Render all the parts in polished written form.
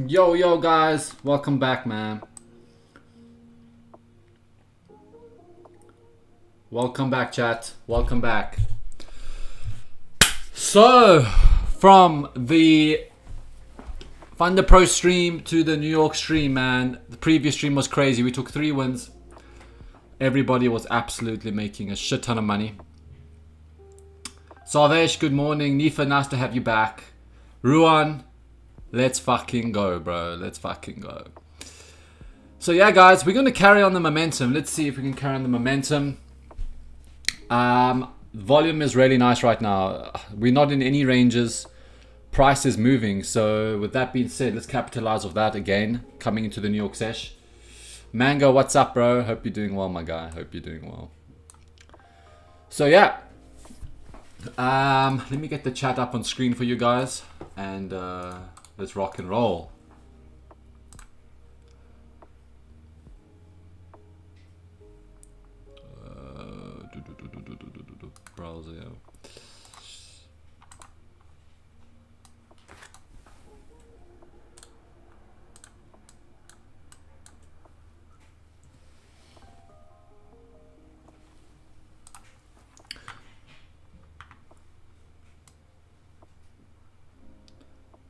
Yo, guys. Welcome back, man. Welcome back, chat. Welcome back. So, from the Thunder Pro stream to the New York stream, man. The previous stream was crazy. We took 3 wins. Everybody was absolutely making a shit ton of money. Sarvesh, good morning. Nifa, nice to have you back. Ruan, let's fucking go, bro. Let's fucking go. So yeah, guys, we're going to carry on the momentum. Let's see if we can carry on the momentum. Volume is really nice right now. We're not in any ranges. Price is moving. So with that being said, let's capitalize off that again. Coming into the New York sesh. Mango, what's up, bro? Hope you're doing well, my guy. Hope you're doing well. So yeah. Let me get the chat up on screen for you guys. And let's rock and roll. Browser, yeah.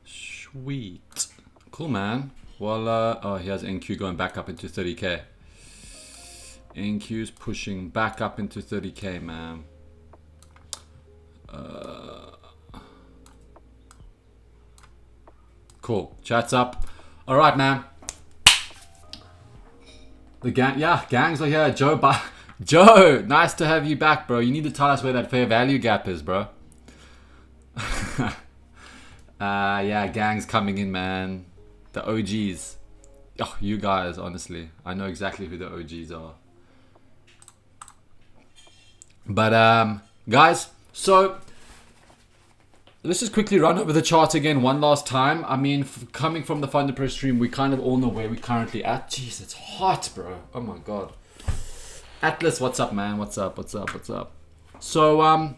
Sweet. Cool, man. Well, oh, he has NQ going back up into 30k. NQ's pushing back up into 30k, man. Cool. Chat's up. All right, man. The gang, yeah, gangs are here. Joe, nice to have you back, bro. You need to tell us where that fair value gap is, bro. Yeah, gangs coming in, man. The OGs. Oh, you guys, honestly. I know exactly who the OGs are. But, guys, so let's just quickly run over the chart again one last time. I mean, coming from the Thunder Pro stream, we kind of all know where we're currently at. Jeez, it's hot, bro. Oh, my God. Atlas, what's up, man? What's up? So,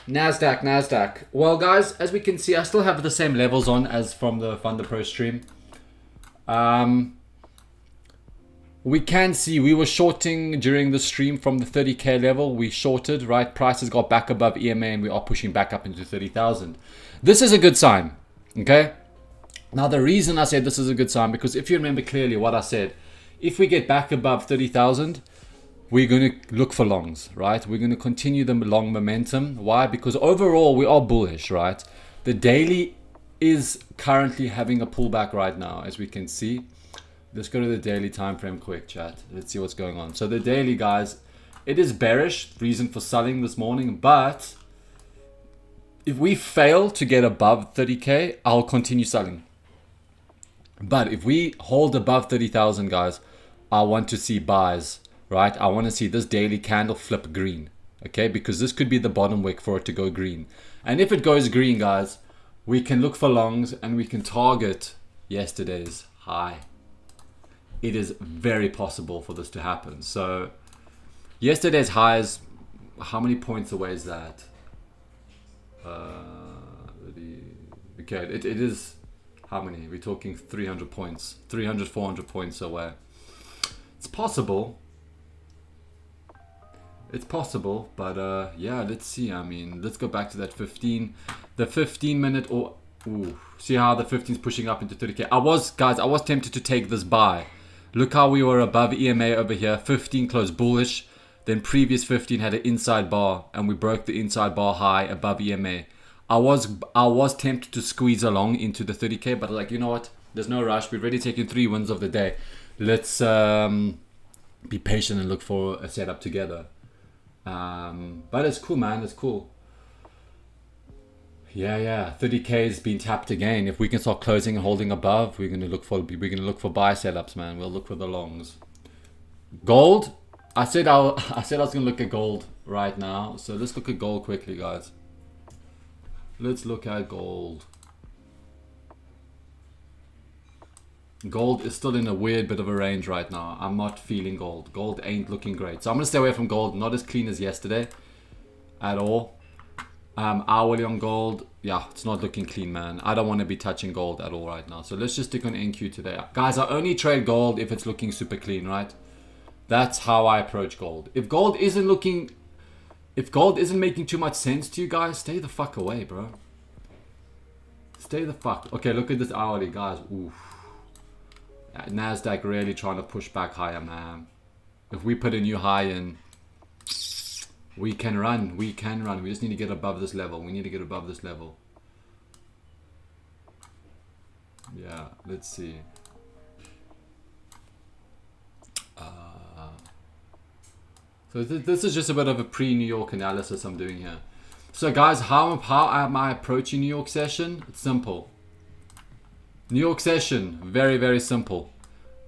Nasdaq. Well, guys, as we can see, I still have the same levels on as from the Thunder Pro stream. We can see we were shorting during the stream from the 30k level. We shorted, right? Prices got back above EMA and we are pushing back up into 30,000. This is a good sign, okay? Now, the reason I said this is a good sign, because if you remember clearly what I said, if we get back above 30,000, we're going to look for longs, right? We're going to continue the long momentum. Why? Because overall, we are bullish, right? The daily is currently having a pullback right now, as we can see. Let's go to the daily time frame quick, chat. Let's see what's going on. So the daily, guys, it is bearish. Reason for selling this morning. But if we fail to get above 30k, I'll continue selling. But if we hold above 30,000, guys, I want to see buys. Right, I want to see this daily candle flip green, okay? Because this could be the bottom wick for it to go green. And if it goes green, guys, we can look for longs and we can target yesterday's high. It is very possible for this to happen. So yesterday's highs, how many points away is that? Okay, it is, how many? We're talking 300 points, 300, 400 points away. It's possible. It's possible, but yeah, let's see. I mean, let's go back to that 15, the 15 minute, or ooh, see how the 15 is pushing up into 30k. I was tempted to take this buy. Look how we were above EMA over here. 15 closed bullish, then previous 15 had an inside bar, and we broke the inside bar high above EMA. I was tempted to squeeze along into the 30k, but like, you know what? There's no rush. We've already taken 3 wins of the day. Let's be patient and look for a setup together. But it's cool, man. It's cool. Yeah. 30k has been tapped again. If we can start closing and holding above, we're gonna look for buy setups, man. We'll look for the longs. Gold. I said I was gonna look at gold right now. So let's look at gold quickly, guys. Let's look at gold. Gold is still in a weird bit of a range right now. I'm not feeling gold. Gold ain't looking great. So I'm going to stay away from gold. Not as clean as yesterday at all. Hourly on gold, yeah, it's not looking clean, man. I don't want to be touching gold at all right now. So let's just stick on NQ today. Guys, I only trade gold if it's looking super clean, right? That's how I approach gold. If gold isn't making too much sense to you guys, stay the fuck away, bro. Stay the fuck. Okay, look at this hourly, guys. Oof. Yeah, Nasdaq really trying to push back higher, man. If we put a new high in, we can run. We can run. We just need to get above this level. We need to get above this level. Yeah, let's see. So this is just a bit of a pre-New York analysis I'm doing here. So guys, how am I approaching New York session? It's simple. New York session, very, very simple.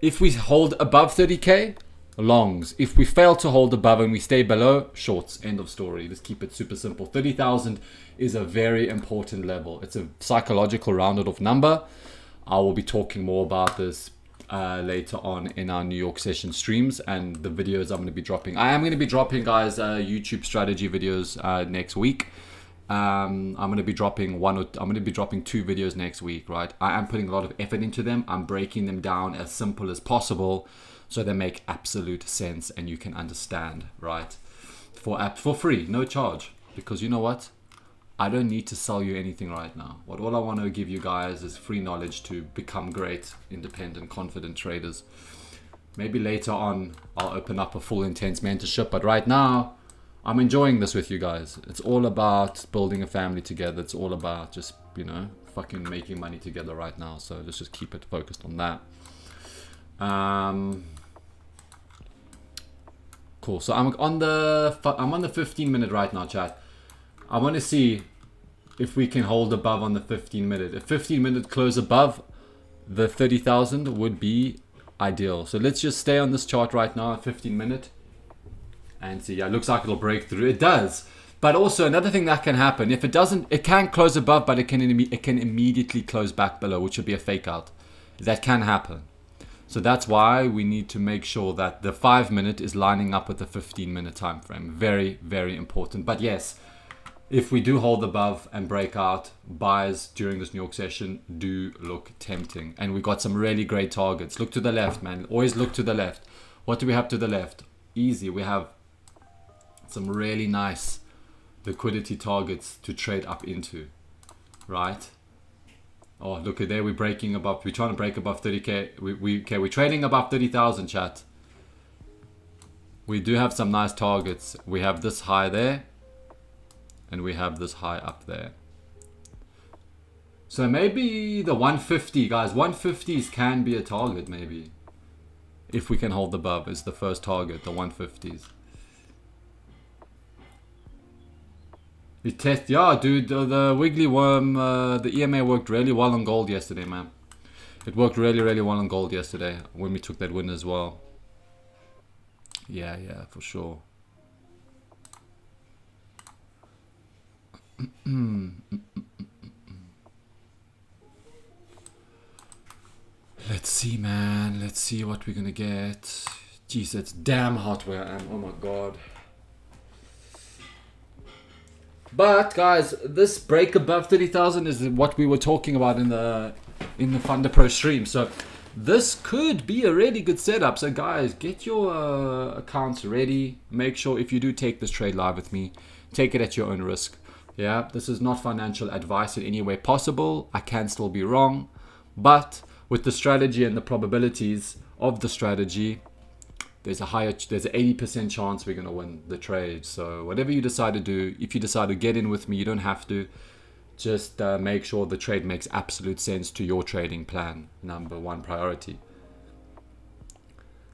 If we hold above 30K, longs. If we fail to hold above and we stay below, shorts. End of story. Let's keep it super simple. 30,000 is a very important level. It's a psychological rounded off number. I will be talking more about this later on in our New York session streams and the videos I'm going to be dropping. I am going to be dropping, guys, YouTube strategy videos next week. I'm going to be dropping two videos next week, right? I am putting a lot of effort into them. I'm breaking them down as simple as possible so they make absolute sense and you can understand, right? For free, no charge. Because you know what? I don't need to sell you anything right now. All I want to give you guys is free knowledge to become great, independent, confident traders. Maybe later on, I'll open up a full intense mentorship. But right now, I'm enjoying this with you guys. It's all about building a family together. It's all about just, fucking making money together right now. So let's just keep it focused on that. Cool. So I'm on the 15-minute right now, chat. I want to see if we can hold above on the 15-minute. A 15-minute close above the 30,000 would be ideal. So let's just stay on this chart right now, 15-minute. And see, yeah, it looks like it'll break through. It does. But also another thing that can happen, if it doesn't, it can close above, but it can immediately close back below, which would be a fake out. That can happen. So that's why we need to make sure that the 5-minute is lining up with the 15-minute time frame. Very, very important. But yes, if we do hold above and break out, buys during this New York session do look tempting. And we got some really great targets. Look to the left, man. Always look to the left. What do we have to the left? Easy. We have some really nice liquidity targets to trade up into, right? Oh, look at there. We're breaking above. We're trying to break above 30K. We're trading above 30,000, chat. We do have some nice targets. We have this high there. And we have this high up there. So maybe the 150, guys. 150s can be a target, maybe. If we can hold above, is the first target, the 150s. You test, yeah, dude. The wiggly worm, the EMA worked really well on gold yesterday, man. It worked really, really well on gold yesterday when we took that win as well. Yeah, for sure. Let's see, man. Let's see what we're gonna get. Jeez, it's damn hot where I am. Oh my god. But guys, this break above 30,000 is what we were talking about in the Thunder Pro stream. So this could be a really good setup. So guys, get your accounts ready. Make sure if you do take this trade live with me, take it at your own risk. Yeah, this is not financial advice in any way possible. I can still be wrong, but with the strategy and the probabilities of the strategy, there's an 80% chance we're going to win the trade. So whatever you decide to do, if you decide to get in with me, you don't have to. Just make sure the trade makes absolute sense to your trading plan. Number one priority.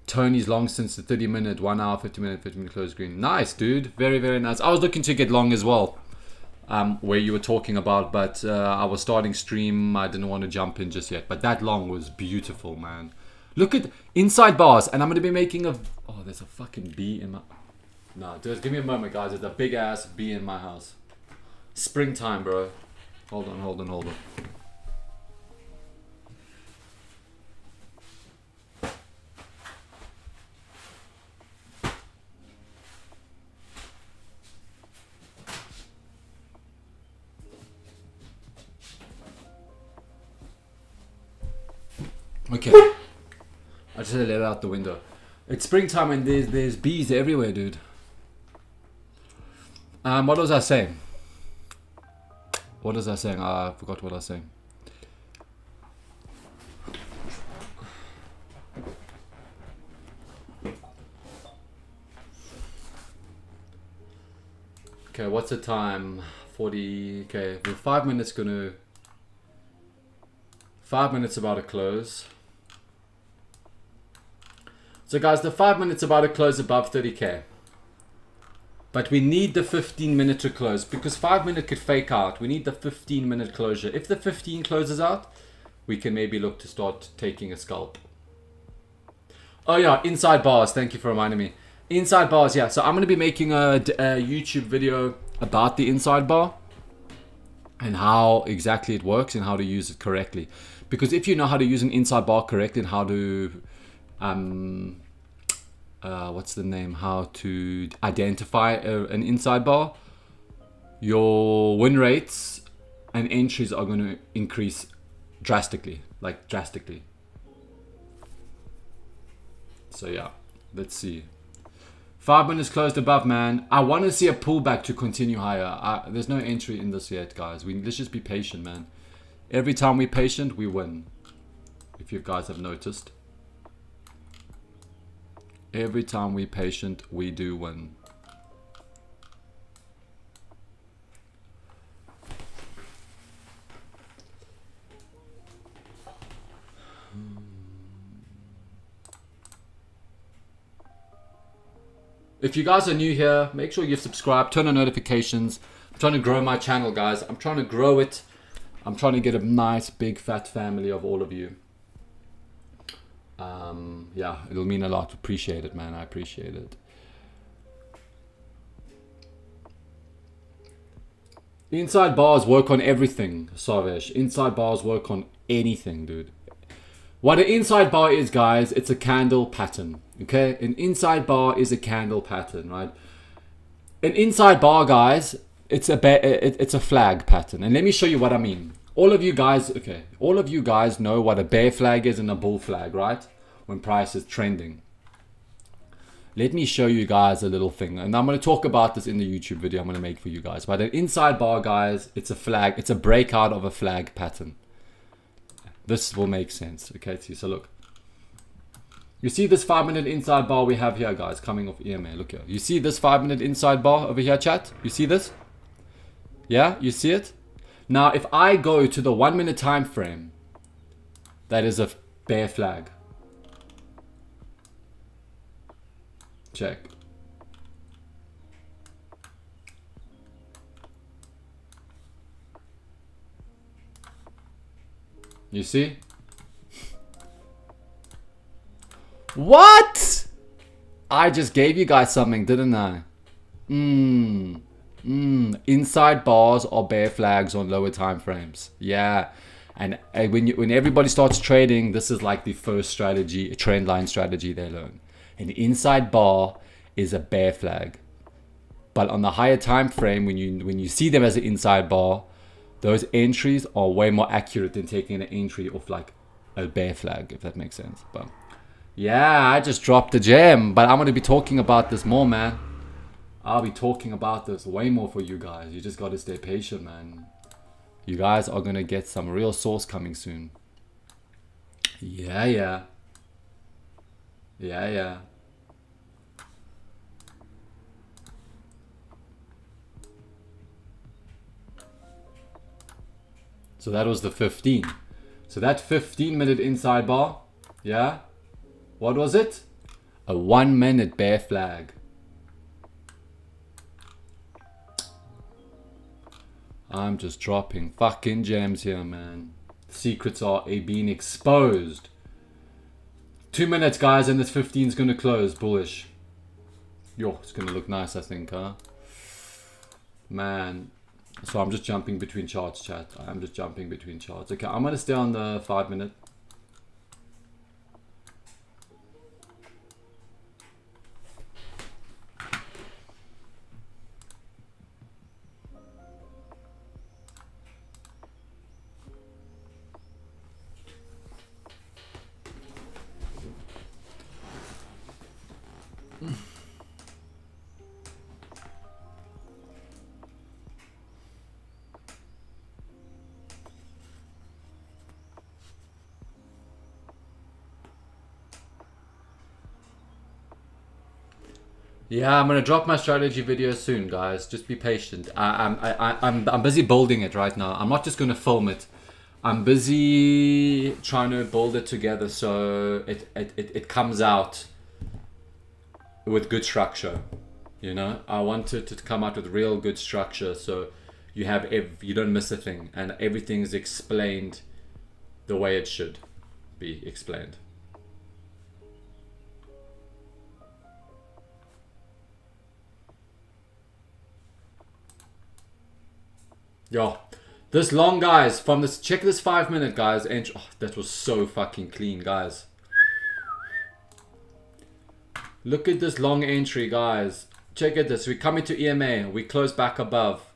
Tony's long since the 30-minute, 1 hour, 50-minute close green. Nice, dude. Very, very nice. I was looking to get long as well. Where you were talking about, but I was starting stream. I didn't want to jump in just yet, but that long was beautiful, man. Look at inside bars, and I'm going to be making a... Oh, there's a fucking bee in my... No, just give me a moment, guys. There's a big ass bee in my house. Springtime, bro. Hold on. Okay. I just had to let it out the window. It's springtime and there's bees everywhere, dude. What was I saying? What was I saying? I forgot what I was saying. Okay, what's the time? 40. Okay, we're 5 minutes gonna. 5 minutes about to close. So guys, the 5 minutes about to close above 30k. But we need the 15 minute to close because 5 minute could fake out. We need the 15 minute closure. If the 15 closes out, we can maybe look to start taking a scalp. Oh yeah, inside bars. Thank you for reminding me. Inside bars, yeah. So I'm going to be making a YouTube video about the inside bar and how exactly it works and how to use it correctly. Because if you know how to use an inside bar correctly and how to what's the name? How to identify an inside bar, your win rates and entries are going to increase drastically, like drastically. So yeah, let's see. 5 minutes closed above, man. I want to see a pullback to continue higher. There's no entry in this yet, guys. Let's just be patient, man. Every time we're patient, we win. If you guys have noticed. Every time we're patient, we do win. If you guys are new here, make sure you subscribe, turn on notifications. I'm trying to grow my channel, guys. I'm trying to grow it. I'm trying to get a nice, big, fat family of all of you. Yeah, it'll mean a lot. Appreciate it, man. I appreciate it. Inside bars work on everything, Savesh. Inside bars work on anything, dude. What an inside bar is, guys, it's a candle pattern. Okay? An inside bar is a candle pattern, right? An inside bar, guys, it's a flag pattern. And let me show you what I mean. All of you guys know what a bear flag is and a bull flag, right? When price is trending. Let me show you guys a little thing. And I'm going to talk about this in the YouTube video I'm going to make for you guys. But an inside bar, guys, it's a flag. It's a breakout of a flag pattern. This will make sense. Okay, so look. You see this 5 minute inside bar we have here, guys, coming off EMA. Look here. You see this 5 minute inside bar over here, chat? You see this? Yeah, you see it? Now, if I go to the 1 minute time frame, that is a bear flag. Check. You see? What? I just gave you guys something, didn't I? Inside bars are bear flags on lower time frames. Yeah. And when everybody starts trading, this is like the first strategy, a trend line strategy they learn. An inside bar is a bear flag. But on the higher time frame, when you see them as an inside bar, those entries are way more accurate than taking an entry off like a bear flag, if that makes sense. But yeah, I just dropped a gem, but I'm going to be talking about this more, man. I'll be talking about this way more for you guys. You just got to stay patient, man. You guys are going to get some real sauce coming soon. Yeah. So that was the 15. So that 15 minute inside bar, yeah? What was it? A 1 minute bear flag. I'm just dropping fucking gems here, man. Secrets are being exposed. 2 minutes, guys, and this 15 is going to close. Bullish. Yo, it's going to look nice, I think, huh? Man. So I'm just jumping between charts, chat. I'm just jumping between charts. Okay, I'm going to stay on the 5 minute. Yeah, I'm gonna drop my strategy video soon, guys. Just be patient. I'm busy building it right now. I'm not just gonna film it. I'm busy trying to build it together so it comes out with good structure. You know, I want it to come out with real good structure so you have you don't miss a thing and everything's explained the way it should be explained. Yo, this long, guys, from this, check this 5 minute, guys, and oh, that was so fucking clean, guys. Look at this long entry, guys. Check at this. We come into EMA. We close back above.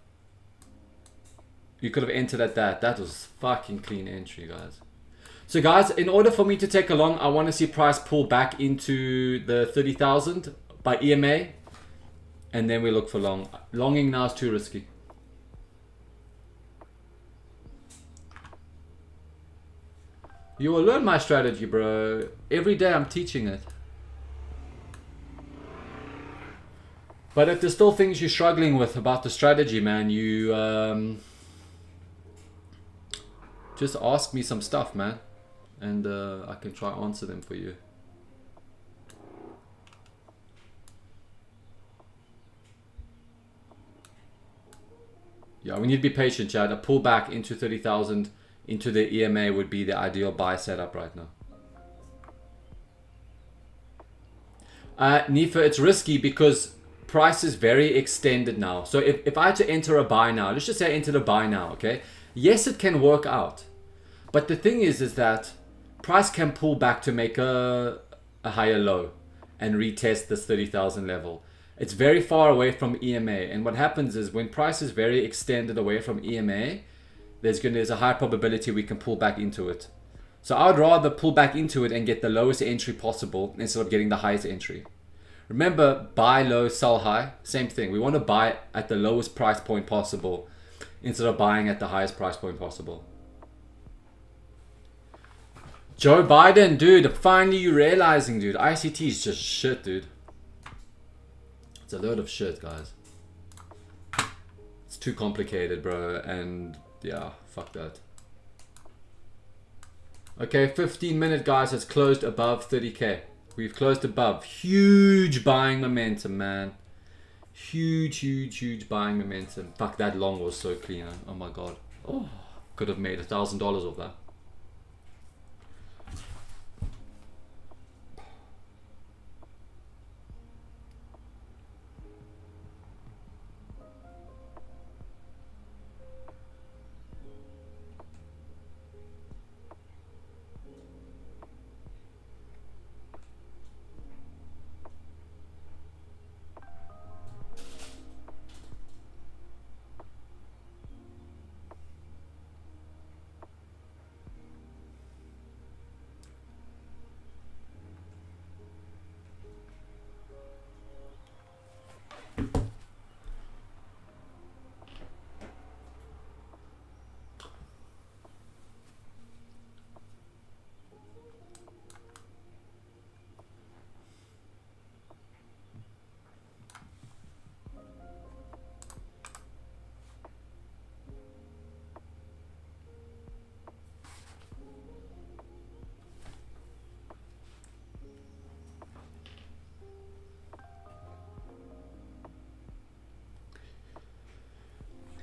You could have entered at that. That was fucking clean entry, guys. So, guys, in order for me to take a long, I want to see price pull back into the 30,000 by EMA. And then we look for long. Longing now is too risky. You will learn my strategy, bro. Every day I'm teaching it. But if there's still things you're struggling with about the strategy, man, you just ask me some stuff, man. And I can try answer them for you. Yeah, we need to be patient, Chad. A pullback into 30,000 into the EMA would be the ideal buy setup right now. Nifa, it's risky because price is very extended now. So if I had to enter a buy now, let's just say I entered a buy now, okay? Yes, it can work out. But the thing is that price can pull back to make a higher low and retest this 30,000 level. It's very far away from EMA. And what happens is when price is very extended away from EMA, there's a high probability we can pull back into it. So I would rather pull back into it and get the lowest entry possible instead of getting the highest entry. Remember, buy low, sell high. Same thing. We want to buy at the lowest price point possible instead of buying at the highest price point possible. Joe Biden, dude, finally you realizing, dude, ICT is just shit, dude. It's a load of shit, guys. It's too complicated, bro, and yeah, fuck that. Okay, 15-minute, guys, has closed above 30k. We've closed above. Huge buying momentum, man. Huge buying momentum. Fuck, that long was so clean. Oh my god. Oh, could have made $1,000 off that.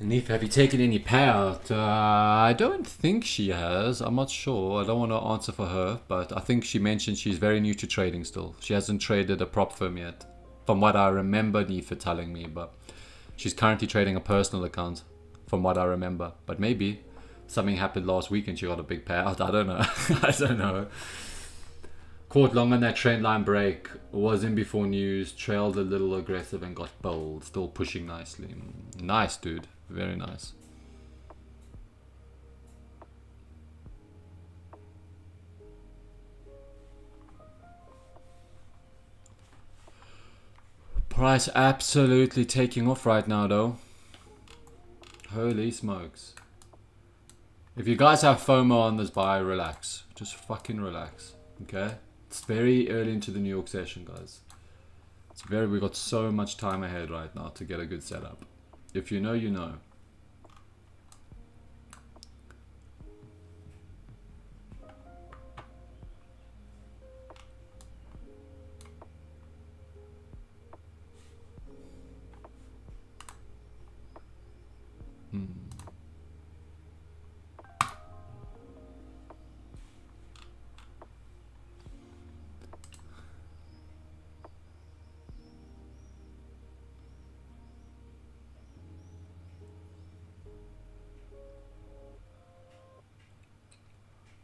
Neef, have you taken any payout? I don't think she has. I'm not sure. I don't want to answer for her, but I think she mentioned she's very new to trading still. She hasn't traded a prop firm yet, from what I remember Neef telling me, but she's currently trading a personal account, from what I remember. But maybe something happened last week and she got a big payout. I don't know. I don't know. Caught long on that trend line break. Was in before news. Trailed a little aggressive and got bold. Still pushing nicely. Nice, dude. Very nice. Price absolutely taking off right now, though. Holy smokes. If you guys have FOMO on this buy, relax. Just fucking relax. Okay? It's very early into the New York session, guys. We got so much time ahead right now to get a good setup. If you know, you know.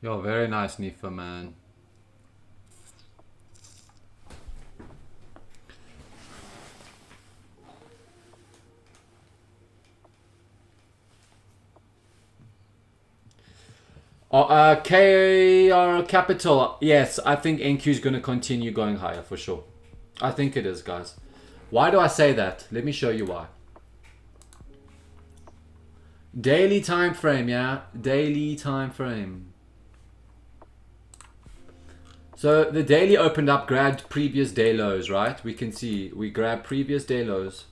Yo, very nice, Nifa, man. KR Capital. Yes, I think NQ is going to continue going higher for sure. I think it is, guys. Why do I say that? Let me show you why. Daily time frame, yeah? Daily time frame. So the daily opened up, grabbed previous day lows, right? We can see we grabbed previous day lows.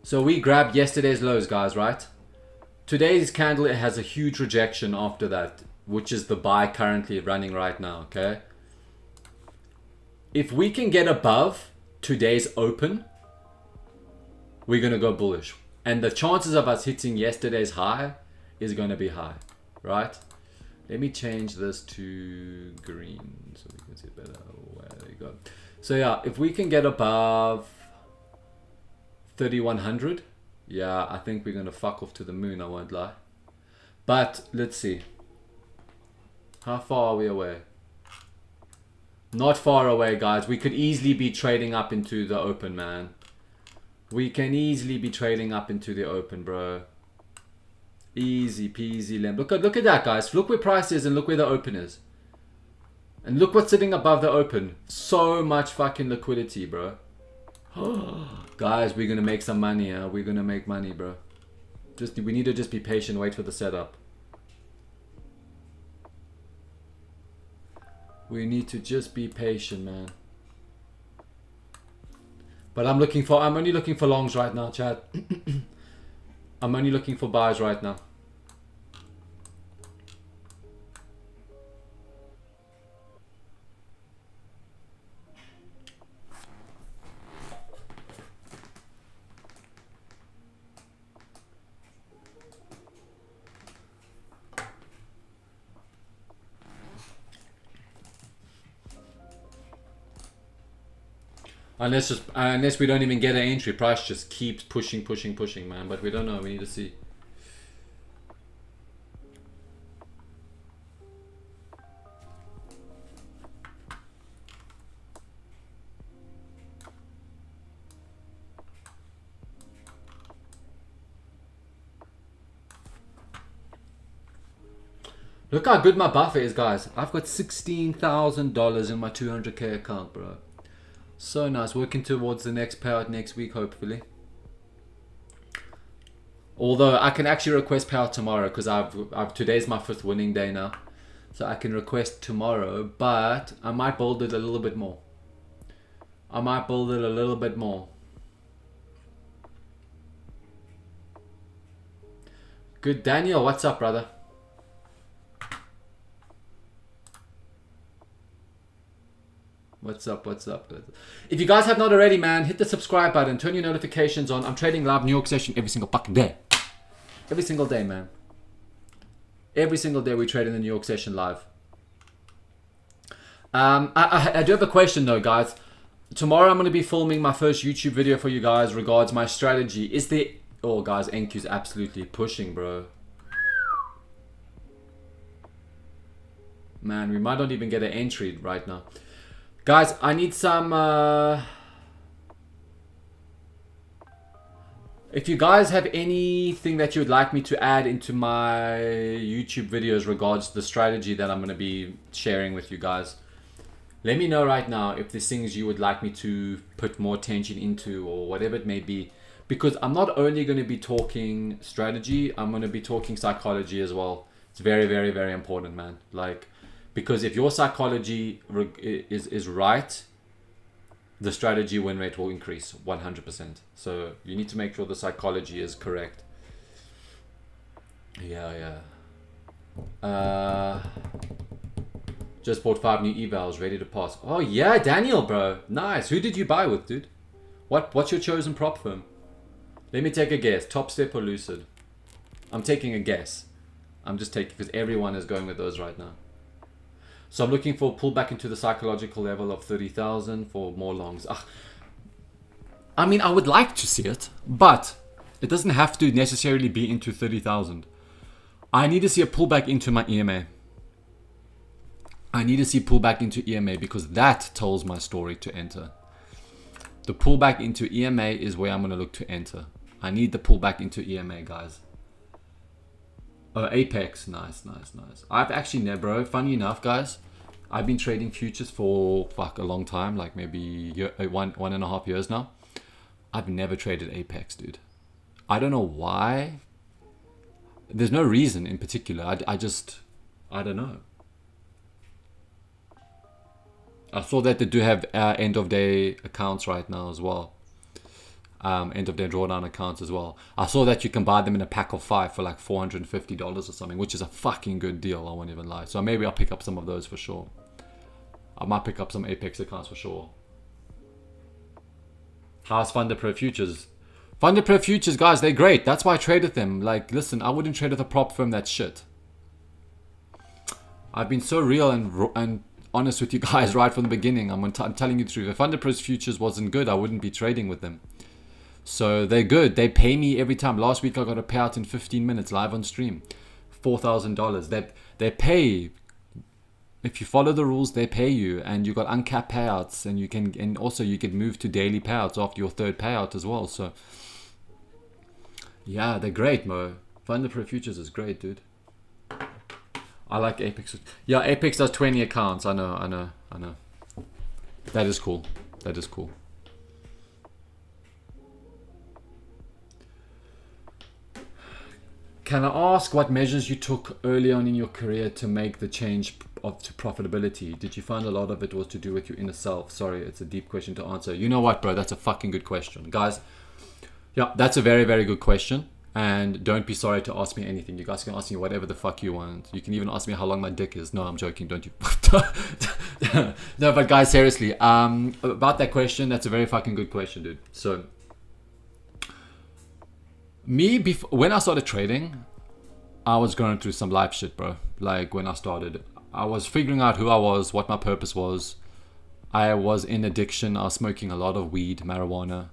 So we grabbed yesterday's lows, guys, right? Today's candle, it has a huge rejection after that, which is the buy currently running right now, okay? If we can get above today's open, we're going to go bullish. And the chances of us hitting yesterday's high is going to be high, right? Let me change this to green so we can see it better. There you go. So yeah, if we can get above 3100, yeah, I think we're going to fuck off to the moon, I won't lie. But let's see. How far are we away? Not far away, guys. We could easily be trading up into the open, man. We can easily be trading up into the open, bro. Easy peasy lemon. Look at that, guys. Look where price is and look where the open is. And look what's sitting above the open. So much fucking liquidity, bro. Guys, we're gonna make some money, huh? We're gonna make money, bro. We need to just be patient, wait for the setup. We need to just be patient, man. But I'm only looking for longs right now, Chad. I'm only looking for buys right now. Unless we don't even get an entry, price just keeps pushing, man. But we don't know. We need to see. Look how good my buffer is, guys. I've got $16,000 in my 200k account, bro. So nice. Working towards the next payout next week, hopefully. Although I can actually request payout tomorrow because today's my 5th winning day now. So I can request tomorrow, but I might build it a little bit more. Good, Daniel. What's up, brother? What's up? If you guys have not already, man, hit the subscribe button, turn your notifications on. I'm trading live New York session every single fucking day. Every single day, man. Every single day we trade in the New York session live. I do have a question though, guys. Tomorrow I'm going to be filming my first YouTube video for you guys regards my strategy. Is there... Oh, guys, NQ's absolutely pushing, bro. Man, we might not even get an entry right now. Guys, I need some... If you guys have anything that you would like me to add into my YouTube videos regards to the strategy that I'm going to be sharing with you guys, let me know right now if there's things you would like me to put more attention into or whatever it may be. Because I'm not only going to be talking strategy, I'm going to be talking psychology as well. It's very, very, very important, man. Because if your psychology is right, the strategy win rate will increase 100%. So you need to make sure the psychology is correct. Yeah. Just bought 5 new evals, ready to pass. Oh yeah, Daniel, bro. Nice. Who did you buy with, dude? What's your chosen prop firm? Let me take a guess. Top Step or Lucid? I'm taking a guess. I'm just taking, because everyone is going with those right now. So I'm looking for a pullback into the psychological level of 30,000 for more longs. I mean, I would like to see it, but it doesn't have to necessarily be into 30,000. I need to see a pullback into my EMA. I need to see pullback into EMA because that tells my story to enter. The pullback into EMA is where I'm going to look to enter. I need the pullback into EMA, guys. Oh, Apex. Nice. I've actually never, bro, funny enough, guys, I've been trading futures for a long time, like maybe 1.5 years now. I've never traded Apex, dude. I don't know why. There's no reason in particular. I don't know. I saw that they do have end of day accounts right now as well. End of day drawdown accounts as well. I saw that you can buy them in a pack of 5 for like $450 or something, which is a fucking good deal, I won't even lie. So maybe I'll pick up some of those for sure. I might pick up some Apex accounts for sure. How's FunderPro Futures? FunderPro Futures, guys, they're great. That's why I traded them. Like, listen, I wouldn't trade with a prop firm that's shit. I've been so real and honest with you guys right from the beginning. I'm telling you the truth. If FunderPro Futures wasn't good, I wouldn't be trading with them. So they're good. They pay me every time. Last week I got a payout in 15 minutes live on stream. $4,000. They pay. If you follow the rules, they pay you, and you got uncapped payouts, and also you can move to daily payouts after your third payout as well. So yeah, they're great, Mo. FunderPro Futures is great, dude. I like Apex. Yeah, Apex does 20 accounts. I know. That is cool. Can I ask what measures you took early on in your career to make the change to profitability? Did you find a lot of it was to do with your inner self? Sorry, it's a deep question to answer. You know what, bro? That's a fucking good question. Guys, yeah, that's a very, very good question. And don't be sorry to ask me anything. You guys can ask me whatever the fuck you want. You can even ask me how long my dick is. No, I'm joking. Don't you? No, but guys, seriously. About that question, that's a very fucking good question, dude. So, when I started trading, I was going through some life shit, bro. Like, when I started, I was figuring out who I was, what my purpose was. I was in addiction. I was smoking a lot of weed, marijuana.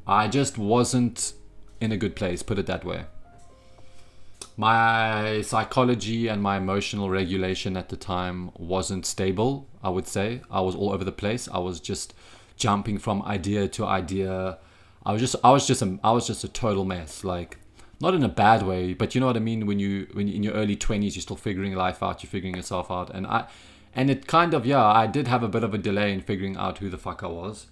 I just wasn't in a good place, put it that way. My psychology and my emotional regulation at the time wasn't stable, I would say. I was all over the place. I was just jumping from idea to idea. I was just a total mess. Like, not in a bad way, but you know what I mean. When you in your early 20s, you're still figuring life out. You're figuring yourself out, and it kind of, yeah, I did have a bit of a delay in figuring out who the fuck I was.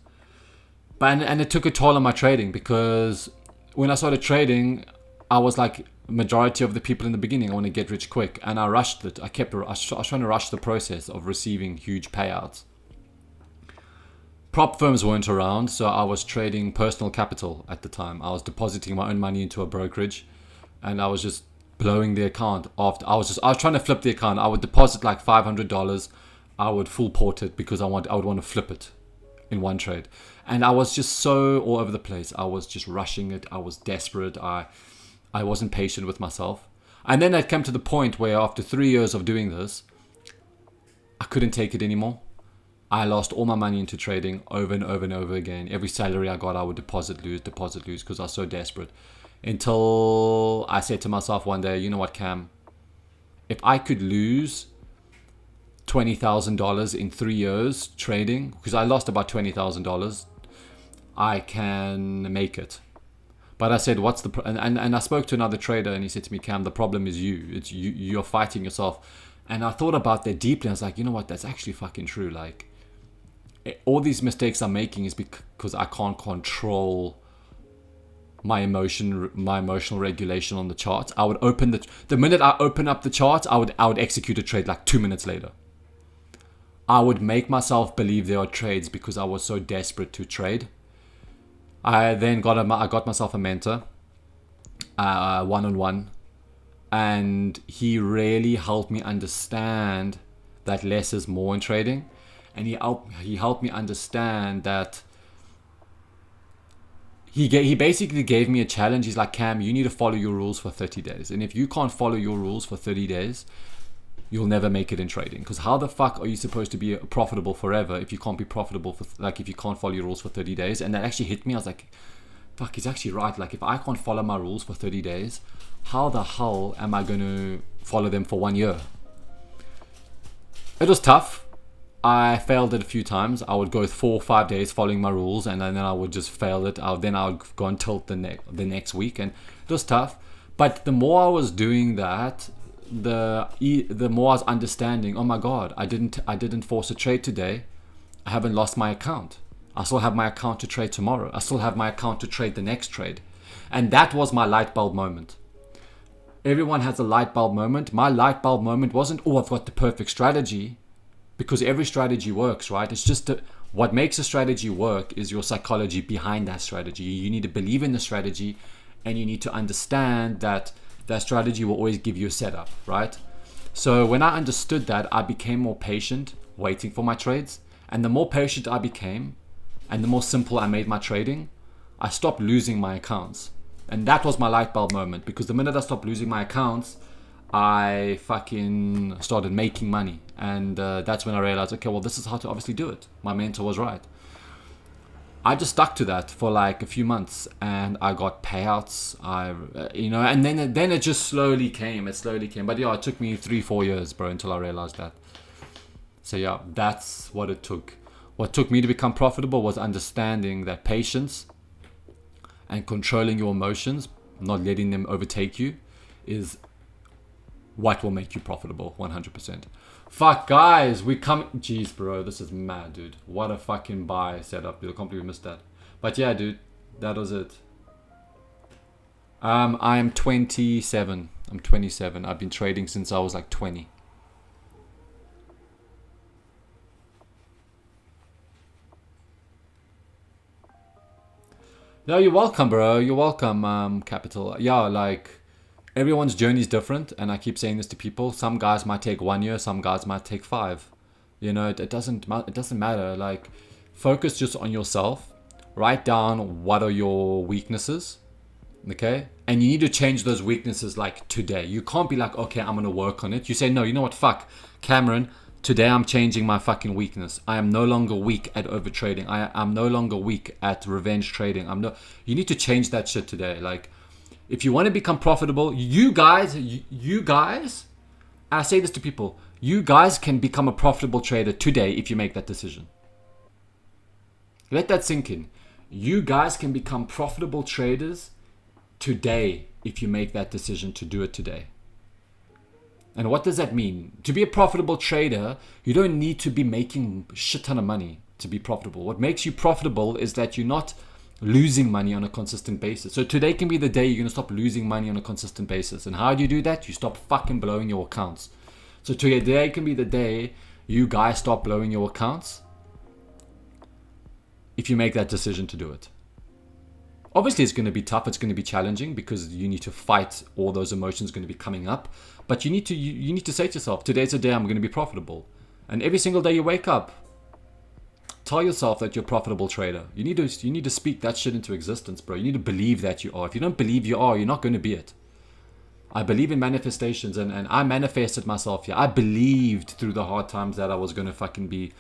But and it took a toll on my trading, because when I started trading, I was like majority of the people in the beginning. I want to get rich quick, and I rushed it. I was trying to rush the process of receiving huge payouts. Prop firms weren't around, so I was trading personal capital at the time. I was depositing my own money into a brokerage, and I was just blowing the account after. I was trying to flip the account. I would deposit like $500. I would full port it because I would want to flip it in one trade. And I was just so all over the place. I was just rushing it. I was desperate. I wasn't patient with myself. And then it came to the point where after 3 years of doing this, I couldn't take it anymore. I lost all my money into trading over and over and over again. Every salary I got, I would deposit, lose, because I was so desperate. Until I said to myself one day, you know what, Cam? If I could lose $20,000 in 3 years trading, because I lost about $20,000, I can make it. But I said, what's the and I spoke to another trader, and he said to me, Cam, the problem is you. It's you're fighting yourself. And I thought about that deeply. I was like, you know what? That's actually fucking true. Like, all these mistakes I'm making is because I can't control my emotional regulation on the charts. I would open the minute I open up the charts, I would execute a trade like 2 minutes later. I would make myself believe there are trades because I was so desperate to trade. I then got myself a mentor, one-on-one, and he really helped me understand that less is more in trading, and he helped me understand that he basically gave me a challenge. He's like, Cam, you need to follow your rules for 30 days, and if you can't follow your rules for 30 days, you'll never make it in trading. Because how the fuck are you supposed to be profitable forever if you can't be profitable for if you can't follow your rules for 30 days? And that actually hit me. I was like, fuck, he's actually right. Like, if I can't follow my rules for 30 days, how the hell am I going to follow them for 1 year? It was tough. I failed it a few times. I would go 4 or 5 days following my rules, and then I would just fail it. Then I would go and tilt the next week, and it was tough. But the more I was doing that, the more I was understanding. Oh my god, I didn't force a trade today. I haven't lost my account. I still have my account to trade tomorrow. I still have my account to trade the next trade. And that was my light bulb moment. Everyone has a light bulb moment. My light bulb moment wasn't, oh, I've got the perfect strategy, because every strategy works, right? It's just what makes a strategy work is your psychology behind that strategy. You need to believe in the strategy, and you need to understand that that strategy will always give you a setup, right? So when I understood that, I became more patient waiting for my trades. And the more patient I became, and the more simple I made my trading, I stopped losing my accounts. And that was my light bulb moment, because the minute I stopped losing my accounts, I fucking started making money. And that's when I realized, okay, well, this is how to obviously do it. My mentor was right. I just stuck to that for like a few months, and I got payouts. And then it just slowly came. But yeah, it took me 3-4 years, bro, until I realized that. So yeah, that's what it took. What took me to become profitable was understanding that patience and controlling your emotions, not letting them overtake you, is what will make you profitable 100%. Fuck, guys, we come. Jeez, bro, this is mad, dude. What a fucking buy setup. I can't believe we missed that. But yeah, dude, that was it. I am 27. I'm 27. I've been trading since I was like 20. No, you're welcome, bro. You're welcome, Capital. Yeah, like, everyone's journey is different, and I keep saying this to people. Some guys might take 1 year, some guys might take 5. You know, it doesn't matter. Like, focus just on yourself. Write down what are your weaknesses, okay? And you need to change those weaknesses like today. You can't be like, okay, I'm gonna work on it. You say, no, you know what? Fuck, Cameron. Today I'm changing my fucking weakness. I am no longer weak at overtrading. I'm no longer weak at revenge trading. You need to change that shit today. Like, if you want to become profitable, you guys, I say this to people, you guys can become a profitable trader today if you make that decision. Let that sink in. You guys can become profitable traders today if you make that decision to do it today. And what does that mean? To be a profitable trader, you don't need to be making a shit ton of money to be profitable. What makes you profitable is that you're not losing money on a consistent basis. So today can be the day you're going to stop losing money on a consistent basis. And how do you do that? You stop fucking blowing your accounts. So today can be the day you guys stop blowing your accounts if you make that decision to do it. Obviously, it's going to be tough. It's going to be challenging because you need to fight all those emotions going to be coming up. But you need to say to yourself, today's the day I'm going to be profitable. And every single day you wake up, tell yourself that you're a profitable trader. You need to speak that shit into existence, bro. You need to believe that you are. If you don't believe you are, you're not going to be it. I believe in manifestations, and I manifested myself here. I believed through the hard times that I was going to fucking be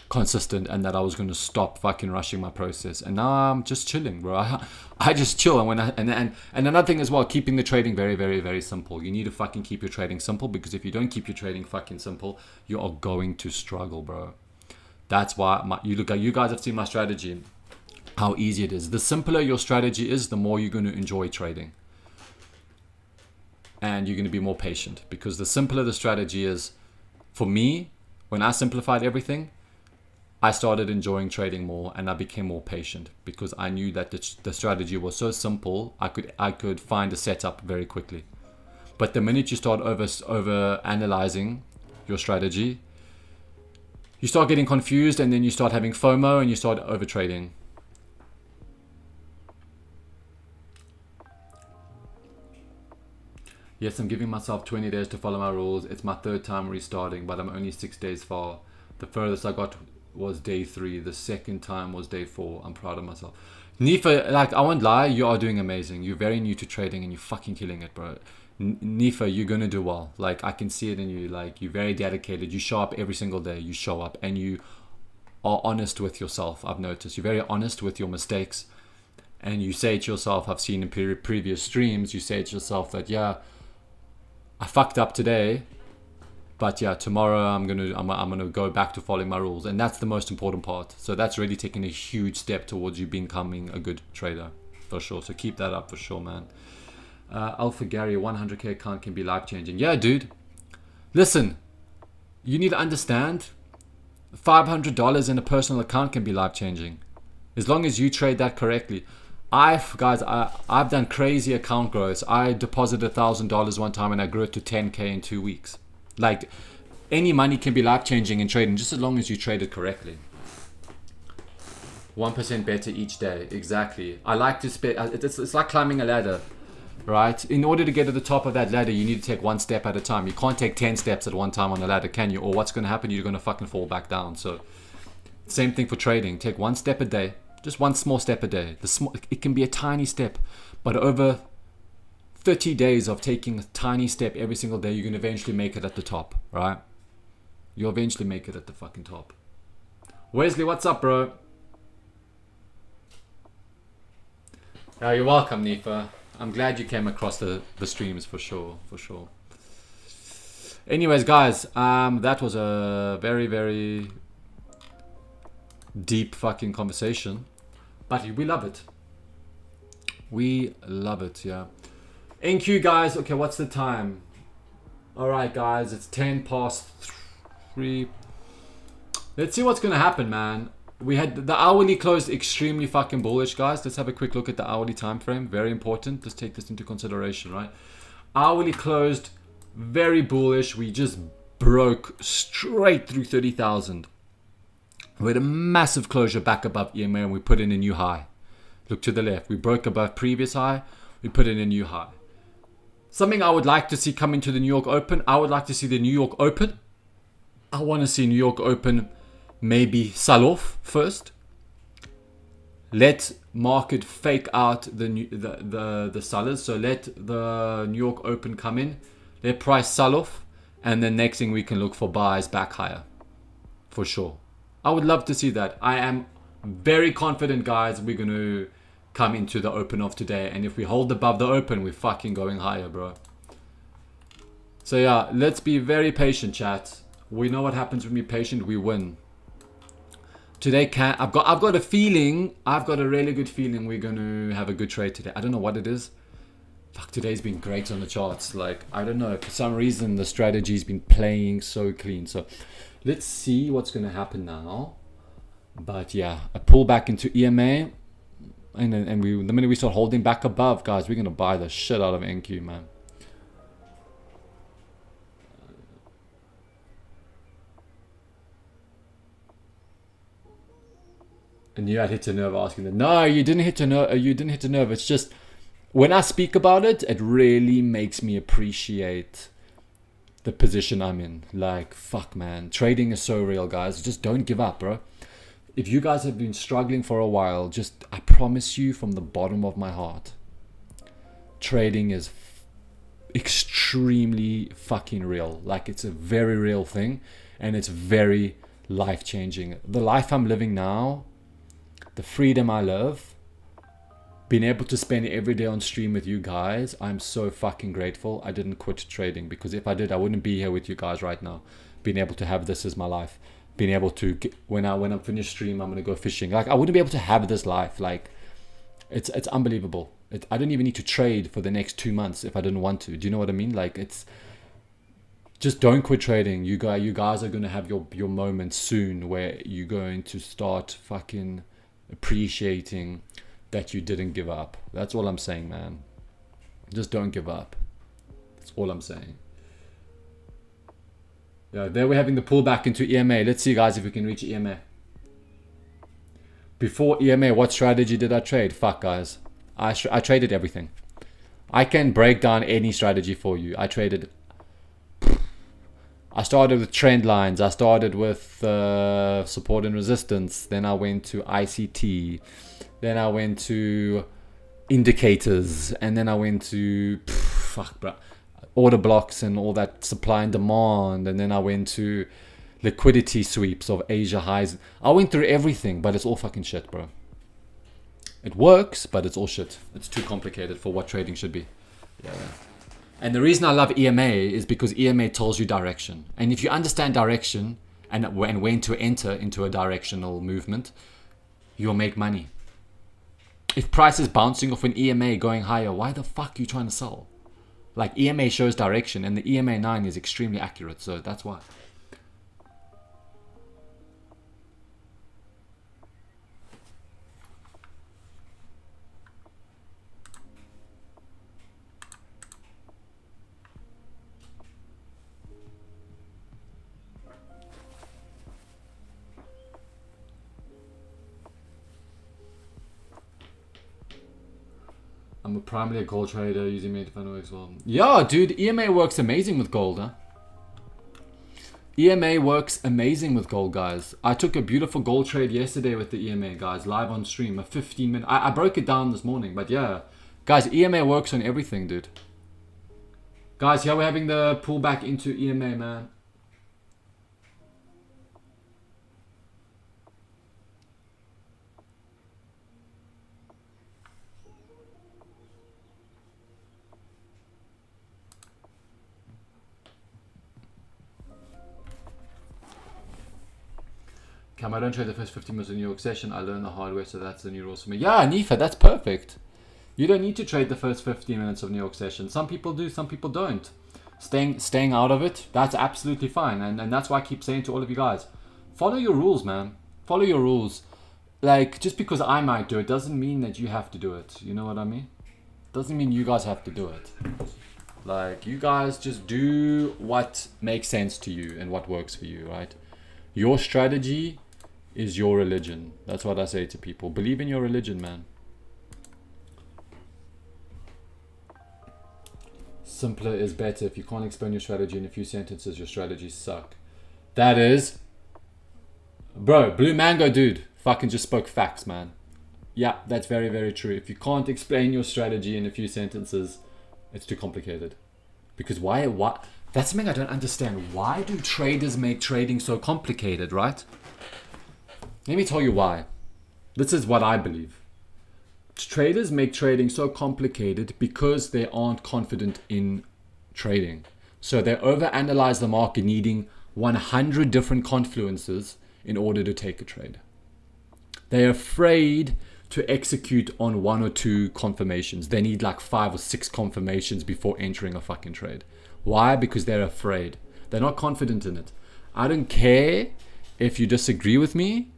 consistent and that I was going to stop fucking rushing my process. And now I'm just chilling, bro. I just chill. And another thing as well, keeping the trading very, very, very simple. You need to fucking keep your trading simple, because if you don't keep your trading fucking simple, you are going to struggle, bro. That's why you guys have seen my strategy, how easy it is. The simpler your strategy is, the more you're going to enjoy trading. And you're going to be more patient, because the simpler the strategy is, for me, when I simplified everything, I started enjoying trading more, and I became more patient because I knew that the strategy was so simple. I could find a setup very quickly. But the minute you start over analyzing your strategy, You start getting confused, and then you start having FOMO, and you start overtrading. Yes, I'm giving myself 20 days to follow my rules. It's my third time restarting, but I'm only 6 days far. The furthest I got was day 3. The second time was day 4. I'm proud of myself. Nifa, like, I won't lie, you are doing amazing. You're very new to trading and you're fucking killing it, bro. Nifa, you're gonna do well. Like, I can see it in you. Like, you're very dedicated. You show up every single day. You show up and you are honest with yourself. I've noticed you're very honest with your mistakes, and you say to yourself, I've seen in previous streams, you say to yourself that, yeah, I fucked up today, but yeah, tomorrow I'm gonna go back to following my rules, and that's the most important part. So that's really taking a huge step towards you becoming a good trader, for sure. So keep that up for sure, man. Alpha Gary, 100k account can be life changing. Yeah, dude. Listen, you need to understand, $500 in a personal account can be life changing, as long as you trade that correctly. I've done crazy account growth. I deposited $1,000 one time and I grew it to 10k in 2 weeks. Like, any money can be life changing in trading, just as long as you trade it correctly. 1% better each day. Exactly. I like to spend. It's like climbing a ladder, right? In order to get to the top of that ladder, you need to take one step at a time. You can't take 10 steps at one time on the ladder, can you? Or what's going to happen? You're going to fucking fall back down. So, same thing for trading. Take one step a day. Just one small step a day. It can be a tiny step, but over 30 days of taking a tiny step every single day, you're going to eventually make it at the top, right? You'll eventually make it at the fucking top. Wesley, what's up, bro? Oh, you're welcome, Nifa. I'm glad you came across the streams for sure, for sure. Anyways, guys, that was a very, very deep fucking conversation, but we love it. We love it, yeah. NQ, guys. Okay, what's the time? All right, guys, it's 10 past 3. Let's see what's gonna happen, man. We had the hourly closed extremely fucking bullish, guys. Let's have a quick look at the hourly time frame. Very important. Let's take this into consideration, right? Hourly closed very bullish. We just broke straight through 30,000. We had a massive closure back above EMA and we put in a new high. Look to the left. We broke above previous high. We put in a new high. Something I would like to see come into the New York Open. I would like to see the New York Open. I want to see New York Open maybe sell off first. Let market fake out the sellers. So let the New York Open come in. Let price sell off. And then next thing we can look for buys back higher. For sure. I would love to see that. I am very confident, guys, we're going to come into the open of today. And if we hold above the open, we're fucking going higher, bro. So yeah, let's be very patient, chat. We know what happens when we're patient, we win. Today, I've got a feeling, I've got a really good feeling we're going to have a good trade today. I don't know what it is. Fuck, today's been great on the charts. Like, I don't know, for some reason the strategy's been playing so clean. So let's see what's going to happen now. But yeah, a pullback into EMA. And the minute we start holding back above, guys, we're going to buy the shit out of NQ, man. And you had hit a nerve asking that. No, you didn't hit a nerve. You didn't hit a nerve. It's just when I speak about it, it really makes me appreciate the position I'm in. Like, fuck, man. Trading is so real, guys. Just don't give up, bro. If you guys have been struggling for a while, just, I promise you from the bottom of my heart, trading is extremely fucking real. Like, it's a very real thing, and it's very life-changing. The life I'm living now, the freedom I love, being able to spend every day on stream with you guys, I'm so fucking grateful I didn't quit trading, because if I did, I wouldn't be here with you guys right now. Being able to have this as my life, being able to when I'm finished stream, I'm gonna go fishing. Like, I wouldn't be able to have this life. Like, it's unbelievable. I don't even need to trade for the next 2 months if I didn't want to. Do you know what I mean? Like, it's just, don't quit trading. You guys are gonna have your moment soon where you're going to start fucking appreciating that you didn't give up. That's all I'm saying, man. Just don't give up. That's all I'm saying. Yeah, there we're having the pullback into EMA. Let's see, guys, if we can reach EMA. Before EMA, what strategy did I trade? Fuck, guys. I traded everything. I can break down any strategy for you. I started with trend lines. I started with support and resistance. Then I went to ICT. Then I went to indicators. And then I went to order blocks and all that supply and demand. And then I went to liquidity sweeps of Asia highs. I went through everything, but it's all fucking shit, bro. It works, but it's all shit. It's too complicated for what trading should be. Yeah. And the reason I love EMA is because EMA tells you direction. And if you understand direction and when to enter into a directional movement, you'll make money. If price is bouncing off an EMA going higher, why the fuck are you trying to sell? Like, EMA shows direction, and the EMA 9 is extremely accurate, so that's why. I'm a primarily a gold trader using me to find works well. Yeah, dude, EMA works amazing with gold, huh? EMA works amazing with gold, guys. I took a beautiful gold trade yesterday with the EMA, guys, live on stream. A 15-minute. I broke it down this morning, but yeah. Guys, EMA works on everything, dude. Guys, yeah, we're having the pullback into EMA, man. Cam, I don't trade the first 15 minutes of New York session. I learned the hard way, so that's the new rules for me. Yeah, Nifa, that's perfect. You don't need to trade the first 15 minutes of New York session. Some people do, some people don't. Staying out of it, that's absolutely fine. And that's why I keep saying to all of you guys, follow your rules, man. Follow your rules. Like, just because I might do it doesn't mean that you have to do it. You know what I mean? Doesn't mean you guys have to do it. Like, you guys just do what makes sense to you and what works for you, right? Your strategy is your religion. That's what I say to people. Believe in your religion, man. Simpler is better. If you can't explain your strategy in a few sentences, your strategies suck. That is... Bro, Blue Mango dude fucking just spoke facts, man. Yeah, that's very, very true. If you can't explain your strategy in a few sentences, it's too complicated. Because why? That's something I don't understand. Why do traders make trading so complicated, right? Let me tell you why. This is what I believe. Traders make trading so complicated because they aren't confident in trading. So they overanalyze the market, needing 100 different confluences in order to take a trade. They're afraid to execute on 1 or 2 confirmations. They need like 5 or 6 confirmations before entering a fucking trade. Why? Because they're afraid. They're not confident in it. I don't care if you disagree with me.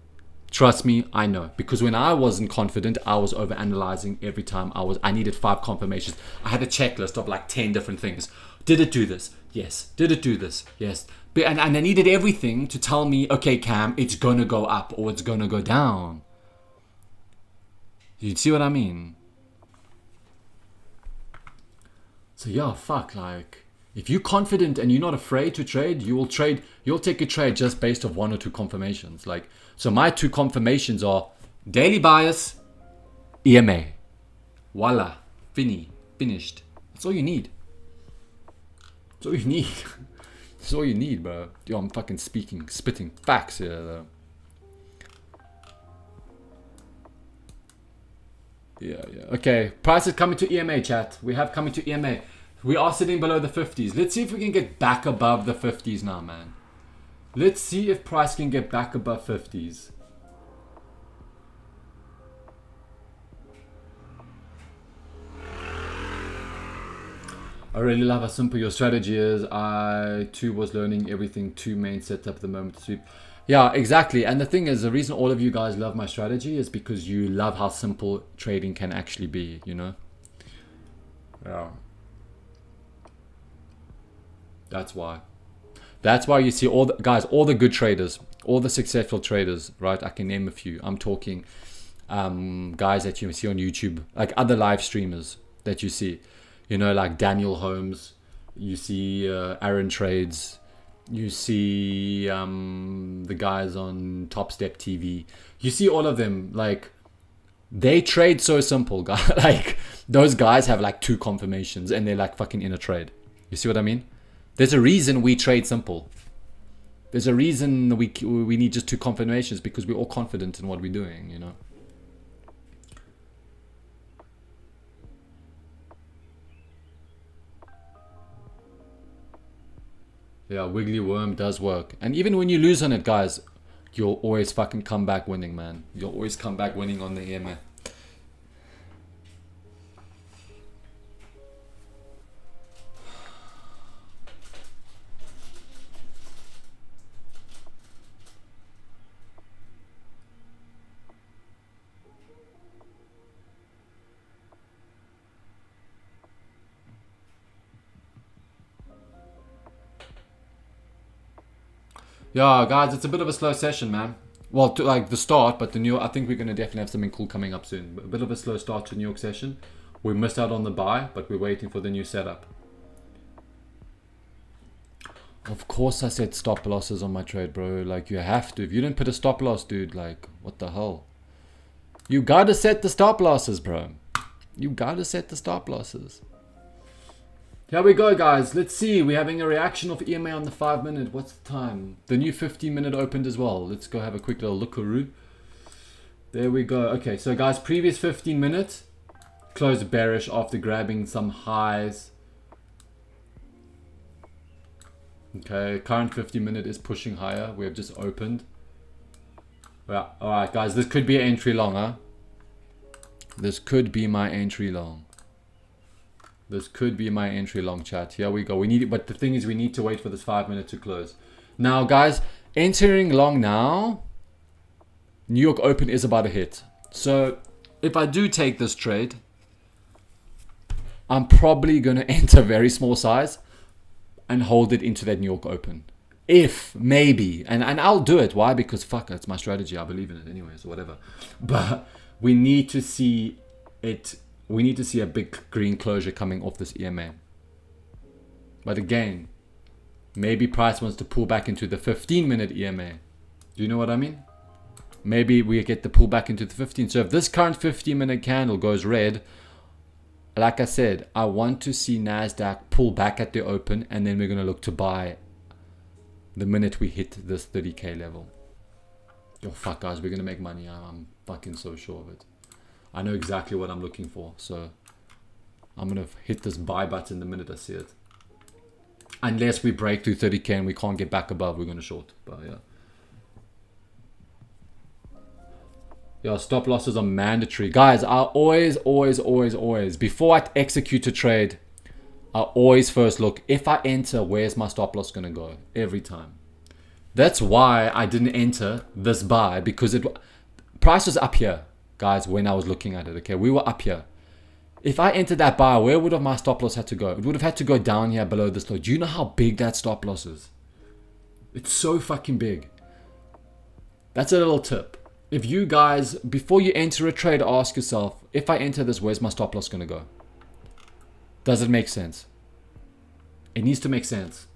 Trust me, I know. Because when I wasn't confident, I was overanalyzing every time I needed 5 confirmations. I had a checklist of like 10 different things. Did it do this? Yes. Did it do this? Yes. And I needed everything to tell me, okay, Cam, it's gonna go up or it's gonna go down. You see what I mean? So yeah, fuck, like, if you're confident and you're not afraid to trade, you'll take a trade just based off 1 or 2 confirmations. Like, so my 2 confirmations are daily bias, EMA. Voila. Finished. That's all you need. That's all you need. That's all you need, bro. Yo, I'm fucking spitting facts here, though. Yeah. Okay, price is coming to EMA, chat. We have coming to EMA. We are sitting below the 50s. Let's see if we can get back above the 50s now, man. Let's see if price can get back above 50s. I really love how simple your strategy is. I too was learning everything 2 main setup at the moment to sweep. Yeah, exactly. And the thing is, the reason all of you guys love my strategy is because you love how simple trading can actually be, you know? Yeah. That's why. That's why you see all the guys, all the good traders, all the successful traders, right? I can name a few. I'm talking guys that you see on YouTube, like other live streamers that you see, you know, like Daniel Holmes, you see Aaron Trades, you see the guys on Top Step TV, you see all of them, like they trade so simple, guys. Like those guys have like 2 confirmations and they're like fucking in a trade. You see what I mean? There's a reason we trade simple. There's a reason we need just 2 confirmations, because we're all confident in what we're doing, you know. Yeah, Wiggly Worm does work. And even when you lose on it, guys, you'll always fucking come back winning, man. You'll always come back winning on the EMA. Yeah, guys, it's a bit of a slow session, man. Well, to like the start, but the New York, I think we're going to definitely have something cool coming up soon. A bit of a slow start to New York session. We missed out on the buy, but we're waiting for the new setup. Of course I said stop losses on my trade, bro. Like, you have to. If you didn't put a stop loss, dude, like, what the hell? You gotta set the stop losses, bro. You gotta set the stop losses. Here we go, guys. Let's see. We're having a reaction of EMA on the 5-minute. What's the time? The new 15-minute opened as well. Let's go have a quick little lookaroo. There we go. Okay, so guys, previous 15-minute closed bearish after grabbing some highs. Okay, current 50-minute is pushing higher. We have just opened. Yeah. All right, guys. This could be an entry long, huh? This could be my entry long. This could be my entry long, chat. Here we go. We need it, but the thing is, we need to wait for this 5-minute to close. Now, guys, entering long now. New York Open is about to hit. So, if I do take this trade, I'm probably going to enter very small size and hold it into that New York Open. If, maybe. And I'll do it. Why? Because, fuck, it's my strategy. I believe in it anyways, or whatever. But we need to see it. We need to see a big green closure coming off this EMA. But again, maybe price wants to pull back into the 15-minute EMA. Do you know what I mean? Maybe we get the pull back into the 15. So if this current 15-minute candle goes red, like I said, I want to see NASDAQ pull back at the open, and then we're going to look to buy the minute we hit this 30K level. Yo, fuck, guys, we're going to make money. I'm fucking so sure of it. I know exactly what I'm looking for, so I'm going to hit this buy button the minute I see it. Unless we break through 30K and we can't get back above, we're going to short. But yeah. Yeah, stop losses are mandatory. Guys, I always, before I execute a trade, I always first look, if I enter, where's my stop loss going to go? Every time. That's why I didn't enter this buy, because price was up here. Guys, when I was looking at it, okay, we were up here. If I entered that buy, where would have my stop loss had to go? It would have had to go down here below this low. Do you know how big that stop loss is? It's so fucking big. That's a little tip. If you guys, before you enter a trade, ask yourself, if I enter this, where's my stop loss going to go? Does it make sense? It needs to make sense.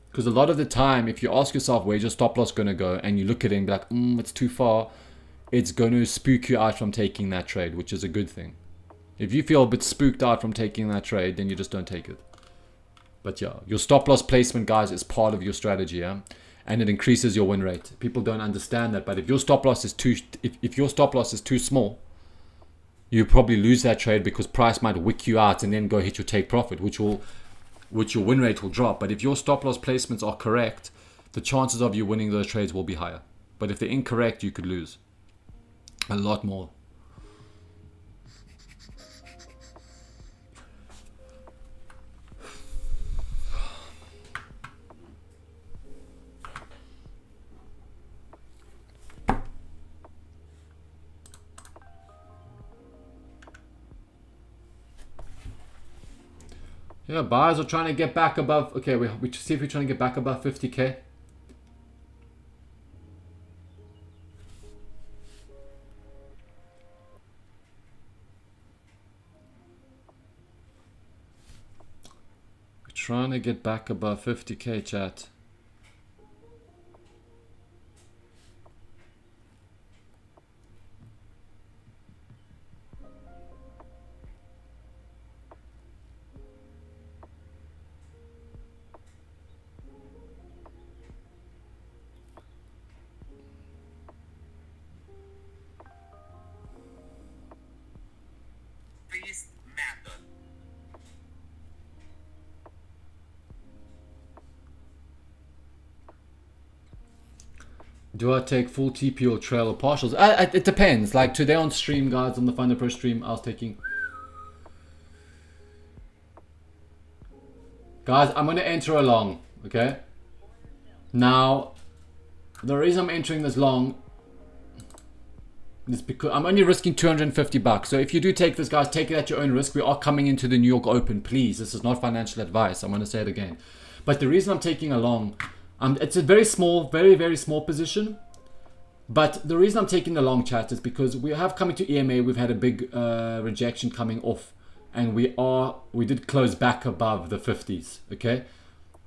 Because a lot of the time, if you ask yourself where's your stop loss going to go, and you look at it and be like, it's too far, it's going to spook you out from taking that trade, which is a good thing. If you feel a bit spooked out from taking that trade, then you just don't take it. But yeah, your stop loss placement, guys, is part of your strategy, yeah? And it increases your win rate. People don't understand that, but if your stop loss is if your stop loss is too small, you probably lose that trade because price might wick you out and then go hit your take profit, which your win rate will drop. But if your stop loss placements are correct, the chances of you winning those trades will be higher. But if they're incorrect, you could lose a lot more. Yeah, buyers are trying to get back above. Okay, we see if we're trying to get back above 50k. We're trying to get back above 50k, chat. Do I take full TP or trail or partials? It depends. Like today on stream, guys, on the Find the Pro stream, I was taking. Guys, I'm going to enter a long, okay? Now, the reason I'm entering this long is because I'm only risking 250 bucks. So if you do take this, guys, take it at your own risk. We are coming into the New York Open, please. This is not financial advice. I'm going to say it again. But the reason I'm taking a long, it's a very small, very, very small position. But the reason I'm taking the long, chat, is because we have coming to EMA, we've had a big rejection coming off. And we did close back above the 50s, okay?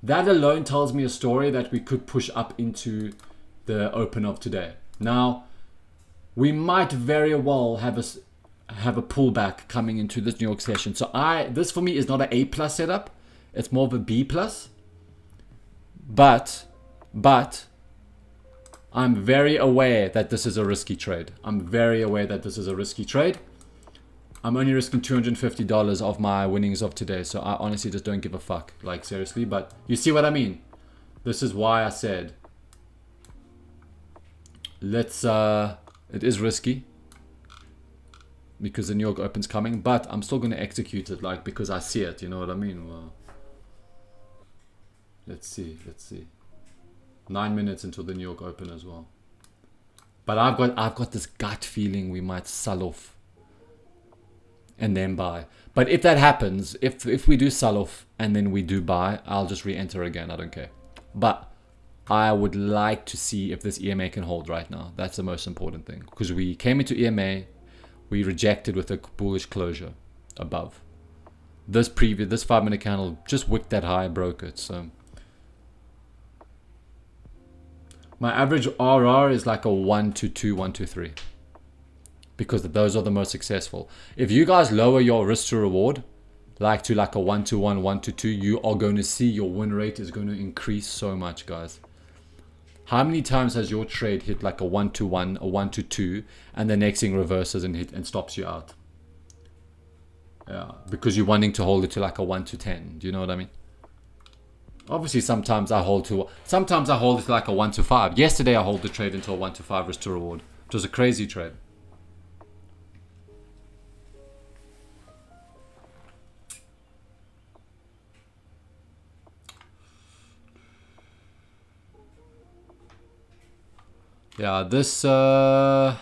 That alone tells me a story that we could push up into the open of today. Now, we might very well have a pullback coming into this New York session. So this for me is not an A+ setup. It's more of a B+. But I'm very aware that this is a risky trade. I'm only risking $250 of my winnings of today, so I honestly just don't give a fuck, like seriously, but you see what I mean? This is why I said, it is risky, because the New York Open's coming, but I'm still going to execute it, like, because I see it, you know what I mean? Well, let's see. 9 minutes until the New York Open as well. But I've got this gut feeling we might sell off and then buy. But if that happens, if we do sell off and then we do buy, I'll just re-enter again. I don't care. But I would like to see if this EMA can hold right now. That's the most important thing. Because we came into EMA, we rejected with a bullish closure above. This 5-minute candle just wicked that high, broke it. So my average RR is like a 1 to 2, 1 to 3. Because those are the most successful. If you guys lower your risk to reward, like to like a 1 to 1, 1 to 2, you are going to see your win rate is going to increase so much, guys. How many times has your trade hit like a 1 to 1, a 1 to 2, and the next thing reverses and stops you out? Yeah, because you're wanting to hold it to like a 1 to 10. Do you know what I mean? Obviously, sometimes I hold it to like a 1 to 5. Yesterday, I hold the trade into a 1 to 5 risk to reward. It was a crazy trade. Yeah, this might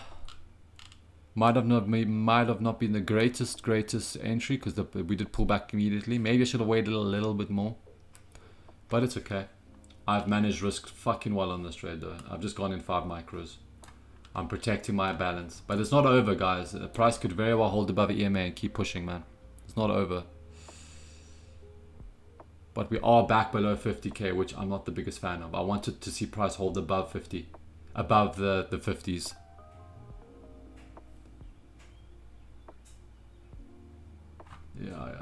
have not been the greatest entry because we did pull back immediately. Maybe I should have waited a little bit more, but it's okay. I've managed risk fucking well on this trade though. I've just gone in 5 micros. I'm protecting my balance, but it's not over, guys. The price could very well hold above the EMA and keep pushing, man. It's not over. But we are back below 50k, which I'm not the biggest fan of. I wanted to see price hold above 50. Above the 50s. Yeah.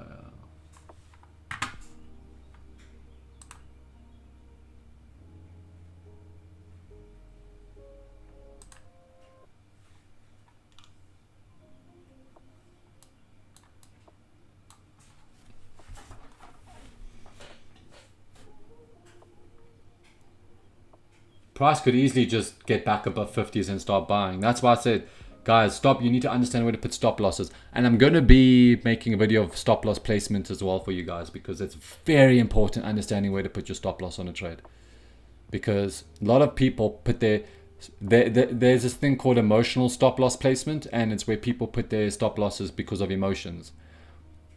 Price could easily just get back above 50s and start buying. That's why I said, guys, stop. You need to understand where to put stop losses. And I'm going to be making a video of stop loss placement as well for you guys, because it's very important understanding where to put your stop loss on a trade. Because a lot of people put there's this thing called emotional stop loss placement, and it's where people put their stop losses because of emotions.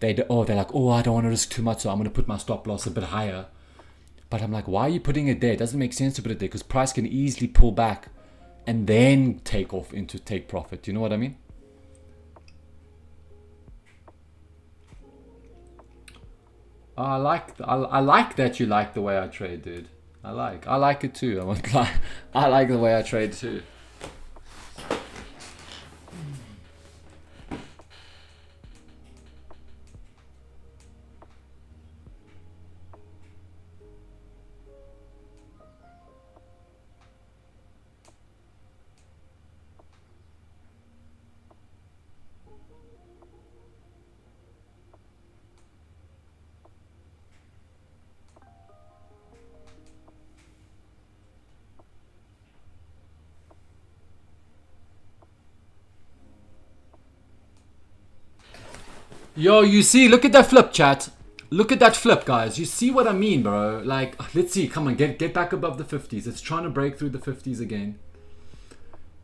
they're like, oh, I don't want to risk too much, so I'm going to put my stop loss a bit higher. But I'm like, why are you putting it there? It doesn't make sense to put it there because price can easily pull back and then take off into take profit. Do you know what I mean? I like that you like the way I trade, dude. I like it too. I won't lie. I like the way I trade too. Yo, you see, look at that flip, chat. Look at that flip, guys. You see what I mean, bro? Like, let's see. Come on, get back above the 50s. It's trying to break through the 50s again.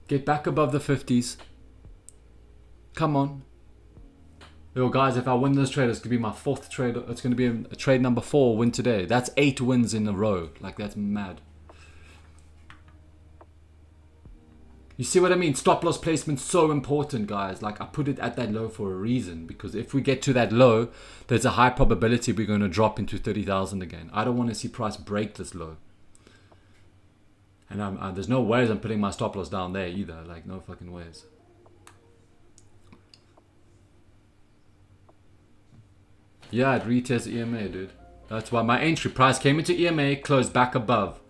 Get back above the 50s. Come on. Yo, guys, if I win this trade, it's going to be my 4th trade. It's going to be a trade number 4 win today. That's 8 wins in a row. Like, that's mad. You see what I mean? Stop loss placement so important, guys. Like, I put it at that low for a reason. Because if we get to that low, there's a high probability we're going to drop into 30,000 again. I don't want to see price break this low. And there's no ways I'm putting my stop loss down there either. Like, no fucking ways. Yeah, it retests EMA, dude. That's why my entry price came into EMA, closed back above.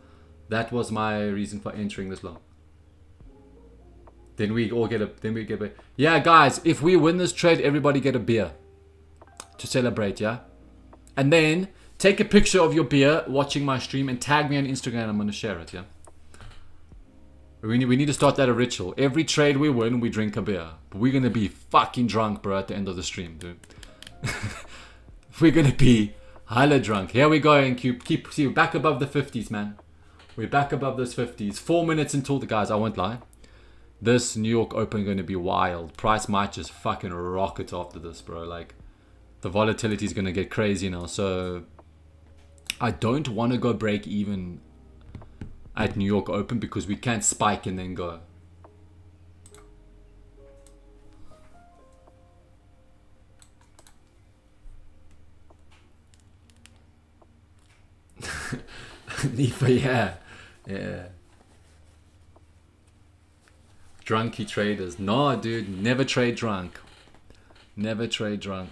That was my reason for entering this long. Then we get a yeah, guys, if we win this trade, everybody get a beer to celebrate, yeah? And then take a picture of your beer watching my stream and tag me on Instagram. I'm going to share it, yeah? We need to start that a ritual. Every trade we win, we drink a beer. But we're going to be fucking drunk, bro, at the end of the stream, dude. We're going to be hella drunk. Here we go, and see, we're back above the 50s, man. We're back above those 50s. 4 minutes until the guys, I won't lie. This New York Open going to be wild. Price might just fucking rocket after this, bro. Like, the volatility is going to get crazy now. So, I don't want to go break even at New York Open because we can't spike and then go. NIFA, yeah. Drunky traders. No, dude. Never trade drunk. Never trade drunk.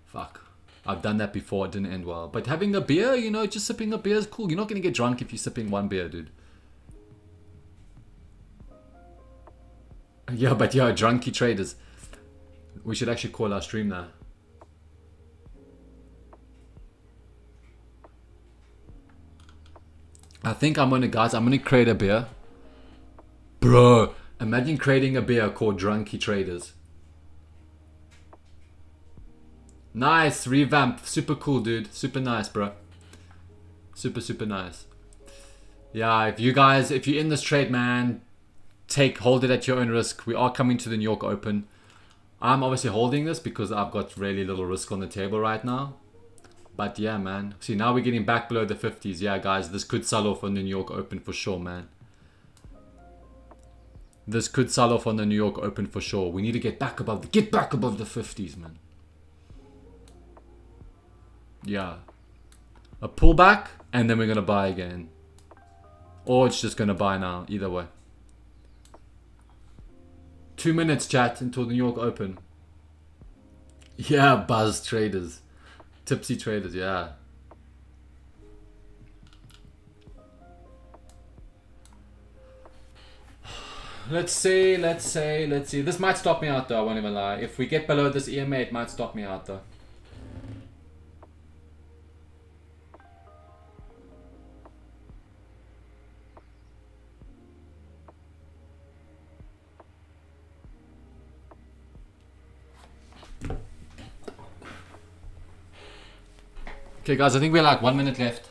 Fuck. I've done that before. It didn't end well. But having a beer, you know, just sipping a beer is cool. You're not going to get drunk if you're sipping one beer, dude. Yeah, but yeah, drunky traders. We should actually call our stream now. I think I'm going to create a beer. Bro, imagine creating a beer called Drunky Traders. Nice, revamp. Super cool, dude. Super nice, bro. Super nice. Yeah, if you're in this trade, man, hold it at your own risk. We are coming to the New York Open. I'm obviously holding this because I've got really little risk on the table right now. But yeah, man. See, now we're getting back below the 50s. Yeah, guys, this could sell off on the New York Open for sure, man. This could sell off on the New York Open for sure. We need to get back above the 50s, man. Yeah. A pullback, and then we're going to buy again. Or it's just going to buy now. Either way. 2 minutes, chat, until the New York Open. Yeah, buzz traders. Tipsy traders, yeah. Let's see. This might stop me out though, I won't even lie. If we get below this EMA, it might stop me out though. Okay guys, I think we're like 1 minute left.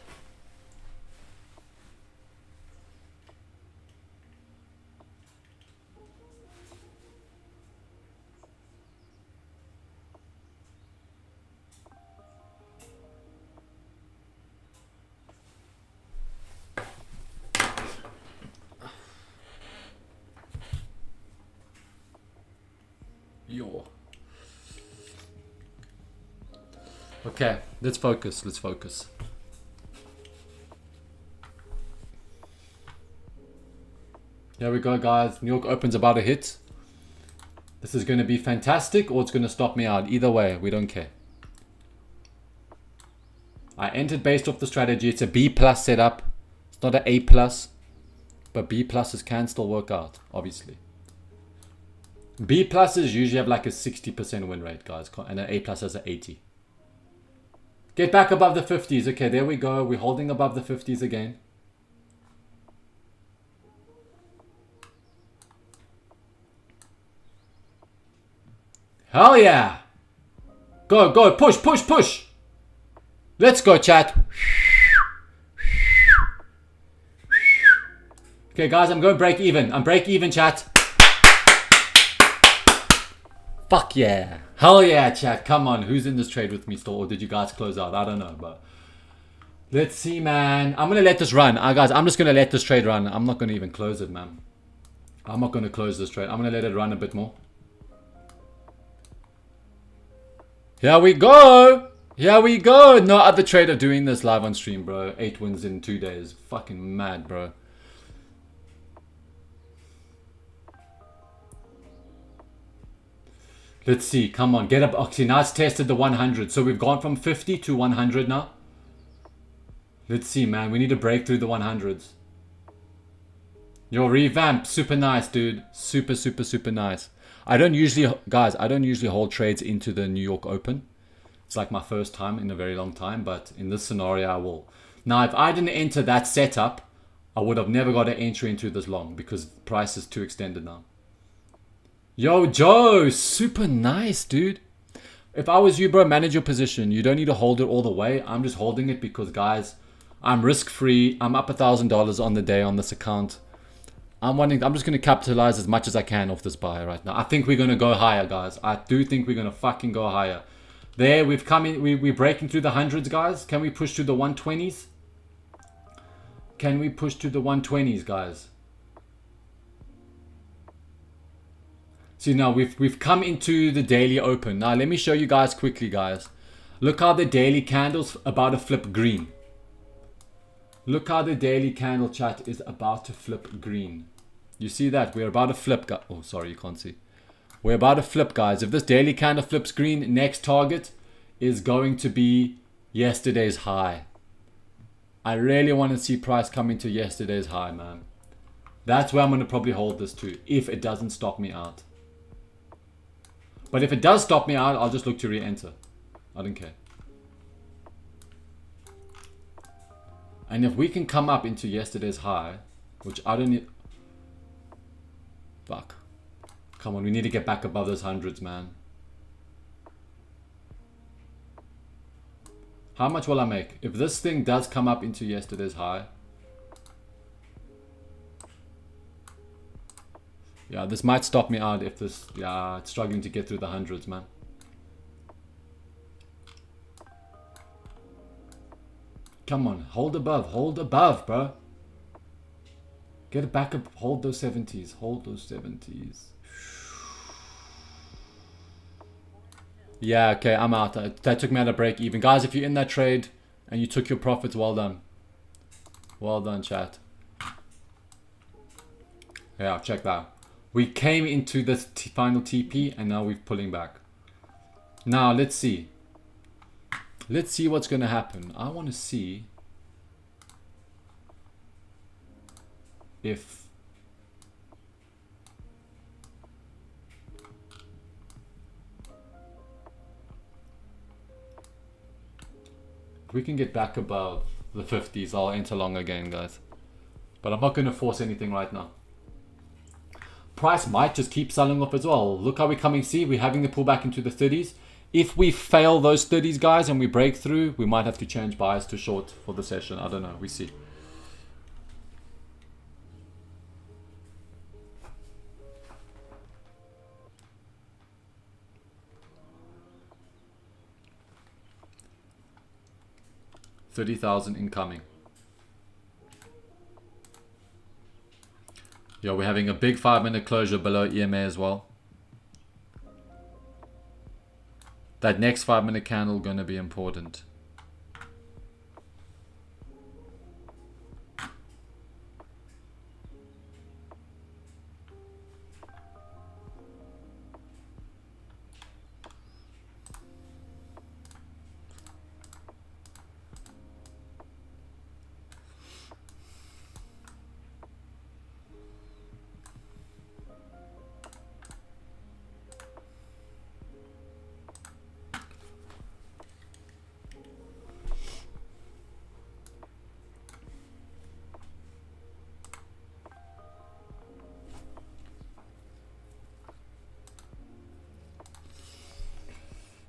Okay, let's focus. Let's focus. Here we go, guys. New York Open's about to hit. This is going to be fantastic, or it's going to stop me out. Either way, we don't care. I entered based off the strategy. It's a B plus setup. It's not an A plus, but B pluses can still work out, obviously. B pluses usually have like a 60% win rate, guys, and an A plus has an 80. Get back above the 50s. Okay, there we go. We're holding above the 50s again. Hell yeah. Go, go, push, push, push. Let's go, chat. Okay, guys, I'm going break even. I'm break even, chat. Fuck yeah. Hell yeah, chat. Come on. Who's in this trade with me still? Or did you guys close out? I don't know, but let's see, man. I'm going to let this run. Guys, I'm just going to let this trade run. I'm not going to even close it, man. I'm not going to close this trade. I'm going to let it run a bit more. Here we go. Here we go. No other trader doing this live on stream, bro. 8 wins in 2 days. Fucking mad, bro. Let's see. Come on. Get up. Okay, now it's tested the 100. So we've gone from 50 to 100 now. Let's see, man. We need to break through the 100s. Your revamp. Super nice, dude. Super, super, super nice. I don't usually, guys, I don't usually hold trades into the New York Open. It's like my first time in a very long time, but in this scenario, I will. Now, if I didn't enter that setup, I would have never got an entry into this long because the price is too extended now. Yo, Joe, super nice, dude. If I was you, bro, manage your position. You don't need to hold it all the way. I'm just holding it because, guys, I'm risk-free. I'm up $1,000 on the day on this account. I'm just going to capitalize as much as I can off this buy right now. I think we're going to go higher, guys. I do think we're going to fucking go higher. There, we've come in. We're breaking through the hundreds, guys. Can we push to the 120s? Can we push to the 120s, guys? See, now we've come into the daily open. Now, let me show you guys quickly, guys. Look how the daily candle's about to flip green. Look how the daily candle, chat, is about to flip green. You see that? We're about to flip. Oh, sorry, you can't see. We're about to flip, guys. If this daily candle flips green, next target is going to be yesterday's high. I really want to see price come into yesterday's high, man. That's where I'm going to probably hold this to, if it doesn't stop me out. But if it does stop me out, I'll just look to re-enter. I don't care. And if we can come up into yesterday's high, which I don't need... Fuck. Come on, we need to get back above those hundreds, man. How much will I make? If this thing does come up into yesterday's high... Yeah, this might stop me out if this... Yeah, it's struggling to get through the hundreds, man. Come on, hold above, bro. Get it back up, hold those 70s, hold those 70s. Yeah, okay, I'm out. That took me out of break even. Guys, if you're in that trade and you took your profits, well done. Well done, chat. Yeah, check that. We came into this final TP and now we're pulling back. Now, let's see. Let's see what's going to happen. I want to see if we can get back above the 50s. I'll enter long again, guys. But I'm not going to force anything right now. Price might just keep selling off as well. Look how we're coming. See, we're having the pullback into the 30s. If we fail those 30s, guys, and we break through, we might have to change bias to short for the session. I don't know. We see. $30,000 incoming. Yo, we're having a big 5-minute closure below EMA as well. That next 5-minute candle gonna be important.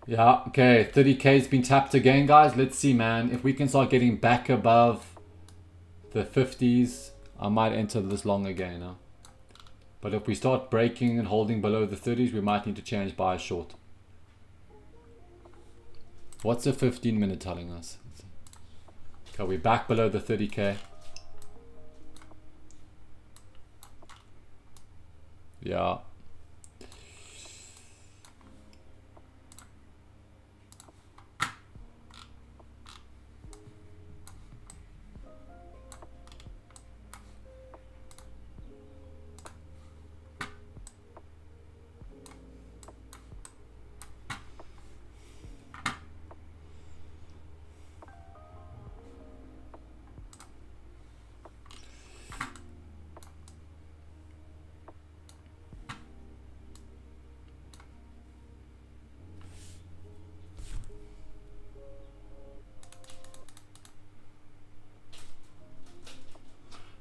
Yeah, okay, 30k has been tapped again, guys. Let's see, man. If we can start getting back above the 50s, I might enter this long again, huh? But if we start breaking and holding below the 30s, we might need to change by a short. What's the 15-minute telling us? Okay, we're back below the 30k. Yeah.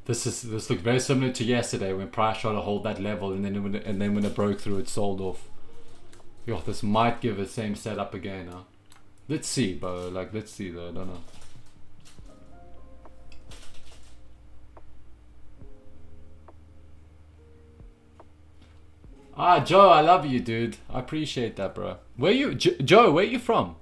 This looked very similar to yesterday when price tried to hold that level, and then when it broke through, it sold off. Yo, this might give the same setup again, huh? Let's see, bro. Like, let's see though. I don't know. Ah, Joe, I love you, dude. I appreciate that, bro. Where you, Joe? Where you from?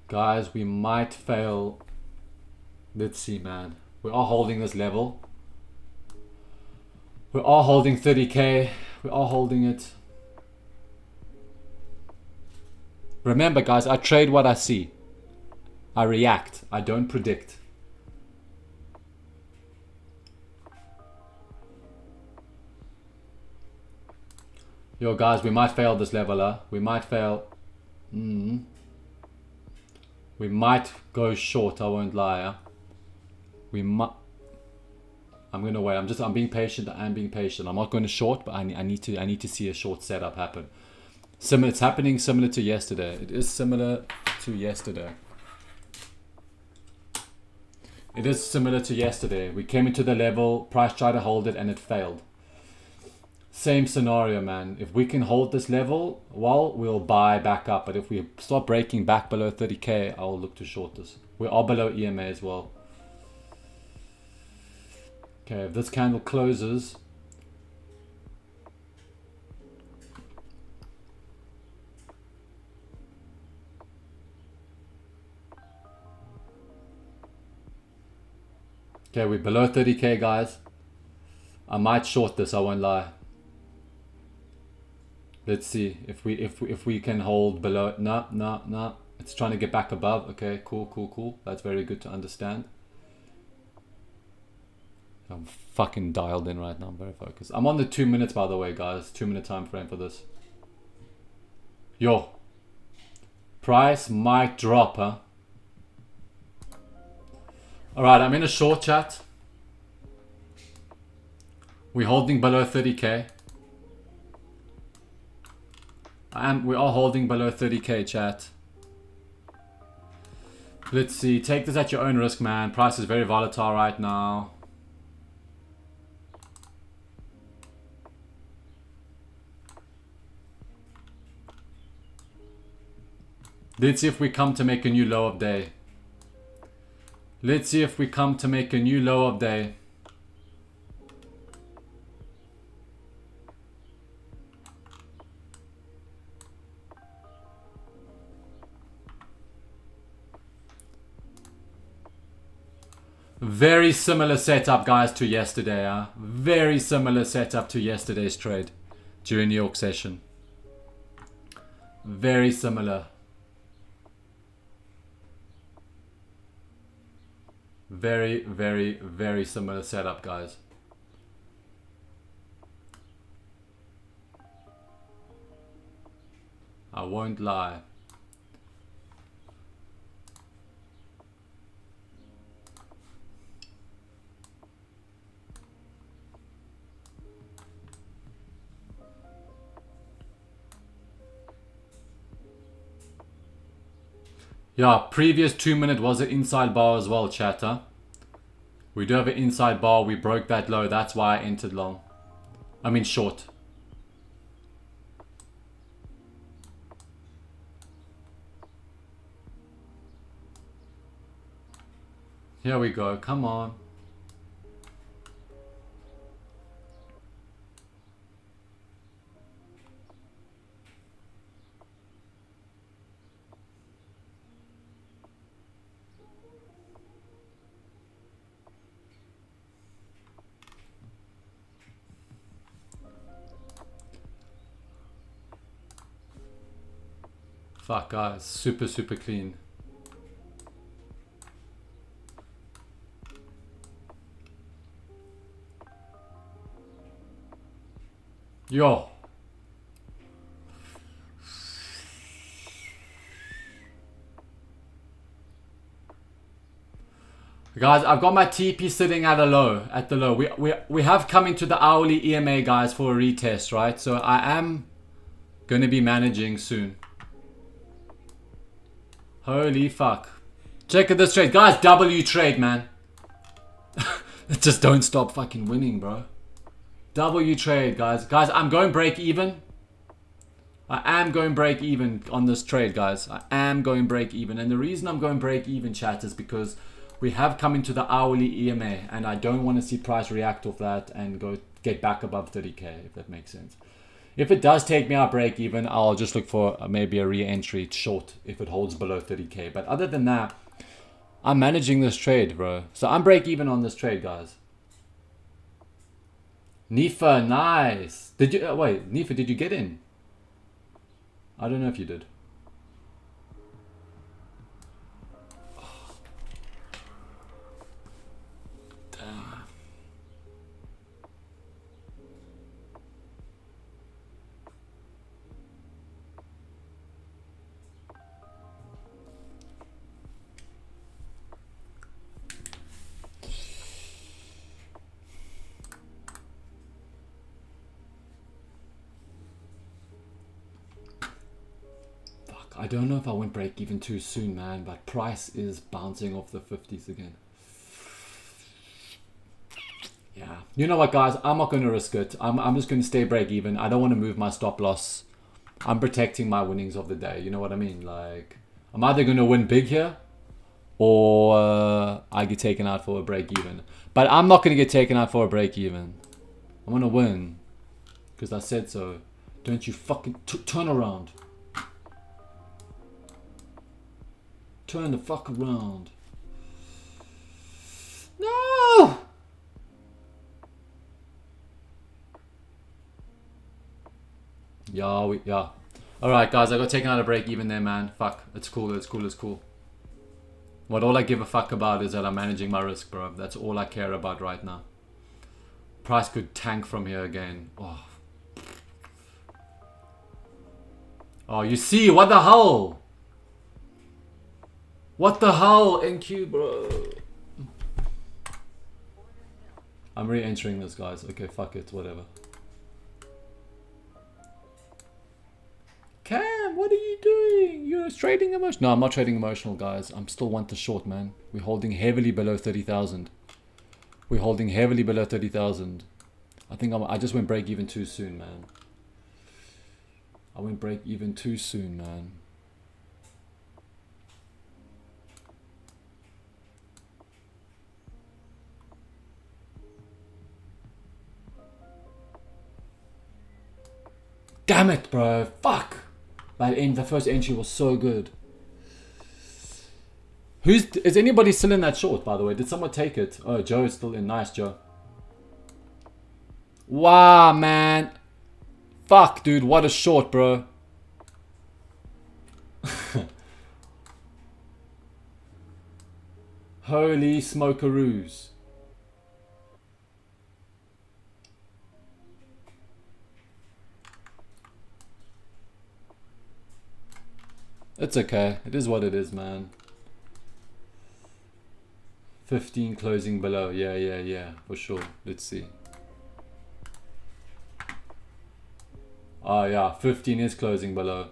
Guys, we might fail. Let's see, man. We are holding this level. We are holding 30k. We are holding it. Remember, guys, I trade what I see. I react. I don't predict. Yo, guys, we might fail this level, huh? We might fail. We might go short, I won't lie, huh? We might. I'm gonna wait. I'm being patient. I'm being patient. I'm not going to short, but I need to see a short setup happen. It's happening similar to yesterday. It is similar to yesterday. It is similar to yesterday. We came into the level, price tried to hold it, and it failed. Same scenario, man. If we can hold this level, well, we'll buy back up. But if we start breaking back below 30k, I'll look to short this. We are below EMA as well. Okay, if this candle closes, okay, we're below 30k, guys. I might short this, I won't lie. Let's see if we can hold below. No. It's trying to get back above. Okay, cool. That's very good to understand. I'm fucking dialed in right now. I'm very focused. I'm on the 2 minutes, by the way, guys. 2-minute time frame for this. Yo. Price might drop, huh? Alright, I'm in a short chat. We're holding below 30k. We are holding below 30k, chat. Let's see. Take this at your own risk, man. Price is very volatile right now. Let's see if we come to make a new low of day. Let's see if we come to make a new low of day. Very similar setup, guys, to yesterday. Huh? Very similar setup to yesterday's trade during New York session. Very similar. Very, very, very similar setup, guys. I won't lie. Yeah, previous 2 minute was an inside bar as well, chatter. We do have an inside bar. We broke that low. That's why I entered long. I mean short. Here we go. Come on. Fuck, guys. Super, super clean. Yo. Guys, I've got my TP sitting at a low, at the low. We have come into the hourly EMA, guys, for a retest, right? So I am going to be managing soon. Holy fuck. Check out this trade. Guys, W trade, man. Just don't stop fucking winning, bro. W trade, guys. Guys, I'm going break even. I am going break even on this trade, guys. I am going break even. And the reason I'm going break even, chat, is because we have come into the hourly EMA. And I don't want to see price react off that and go get back above 30k, if that makes sense. If it does take me out break even, I'll just look for maybe a re-entry short if it holds below 30k. But other than that, I'm managing this trade, bro. So I'm break even on this trade, guys. Nifa, nice. Did you wait, Nifa, did you get in? I don't know if you did. Damn. I don't know if I went break even too soon, man, but price is bouncing off the 50s again. Yeah. You know what, guys? I'm not going to risk it. I'm just going to stay break even. I don't want to move my stop loss. I'm protecting my winnings of the day. You know what I mean? Like, I'm either going to win big here or I get taken out for a break even. But I'm not going to get taken out for a break even. I'm going to win because I said so. Don't you fucking turn around. Turn the fuck around. No! Yeah. Alright, guys, I got taken out of break even there, man. Fuck. It's cool, it's cool, it's cool. What all I give a fuck about is that I'm managing my risk, bro. That's all I care about right now. Price could tank from here again. Oh, you see? What the hell? What the hell, NQ, bro? I'm re-entering this, guys. Okay, fuck it, whatever. Cam, what are you doing? You're trading emotional. No, I'm not trading emotional, guys. I'm still want the short, man. We're holding heavily below 30,000. We're holding heavily below 30,000. I think I just went break even too soon, man. I went break even too soon, man. Damn it, bro. Fuck. But the first entry was so good. Is anybody still in that short, by the way? Did someone take it? Oh, Joe is still in. Nice, Joe. Wow, man. Fuck, dude. What a short, bro. Holy smokeroos. It's okay. It is what it is, man. 15 closing below. Yeah. For sure. Let's see. Oh, yeah. 15 is closing below.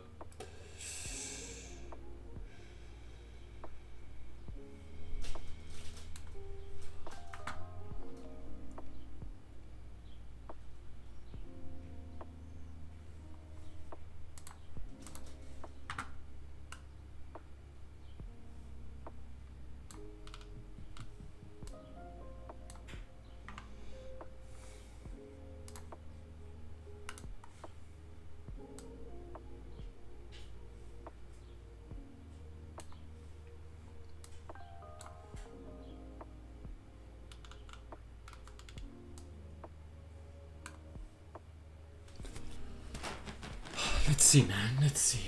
Let's see, man. Let's see.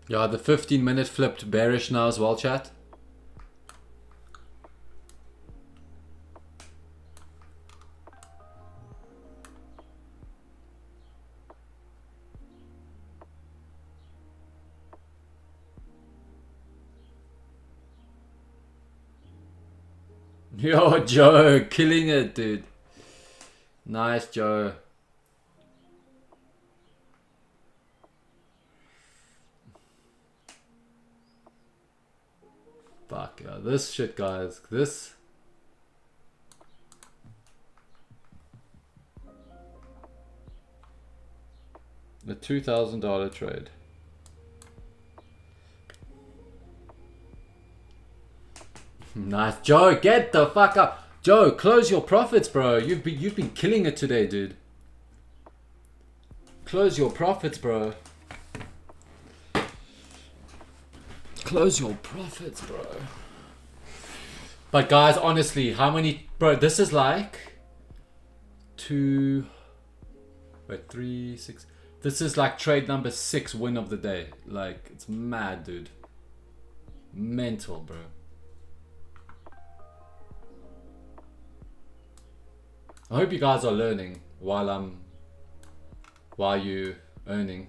Yeah, the 15-minute flipped bearish now as well, chat. Yo, Joe, killing it, dude. Nice, Joe. Fuck, yeah. This shit, guys. This... The $2,000 trade. Nice, Joe. Get the fuck up, Joe. Close your profits, bro. You've been killing it today, dude. Close your profits, bro. Close your profits, bro. But guys, honestly, how many, bro? This is like 2, wait, 3, 6. This is like trade number 6 win of the day. Like, it's mad, dude. Mental, bro. I hope you guys are learning while you earning.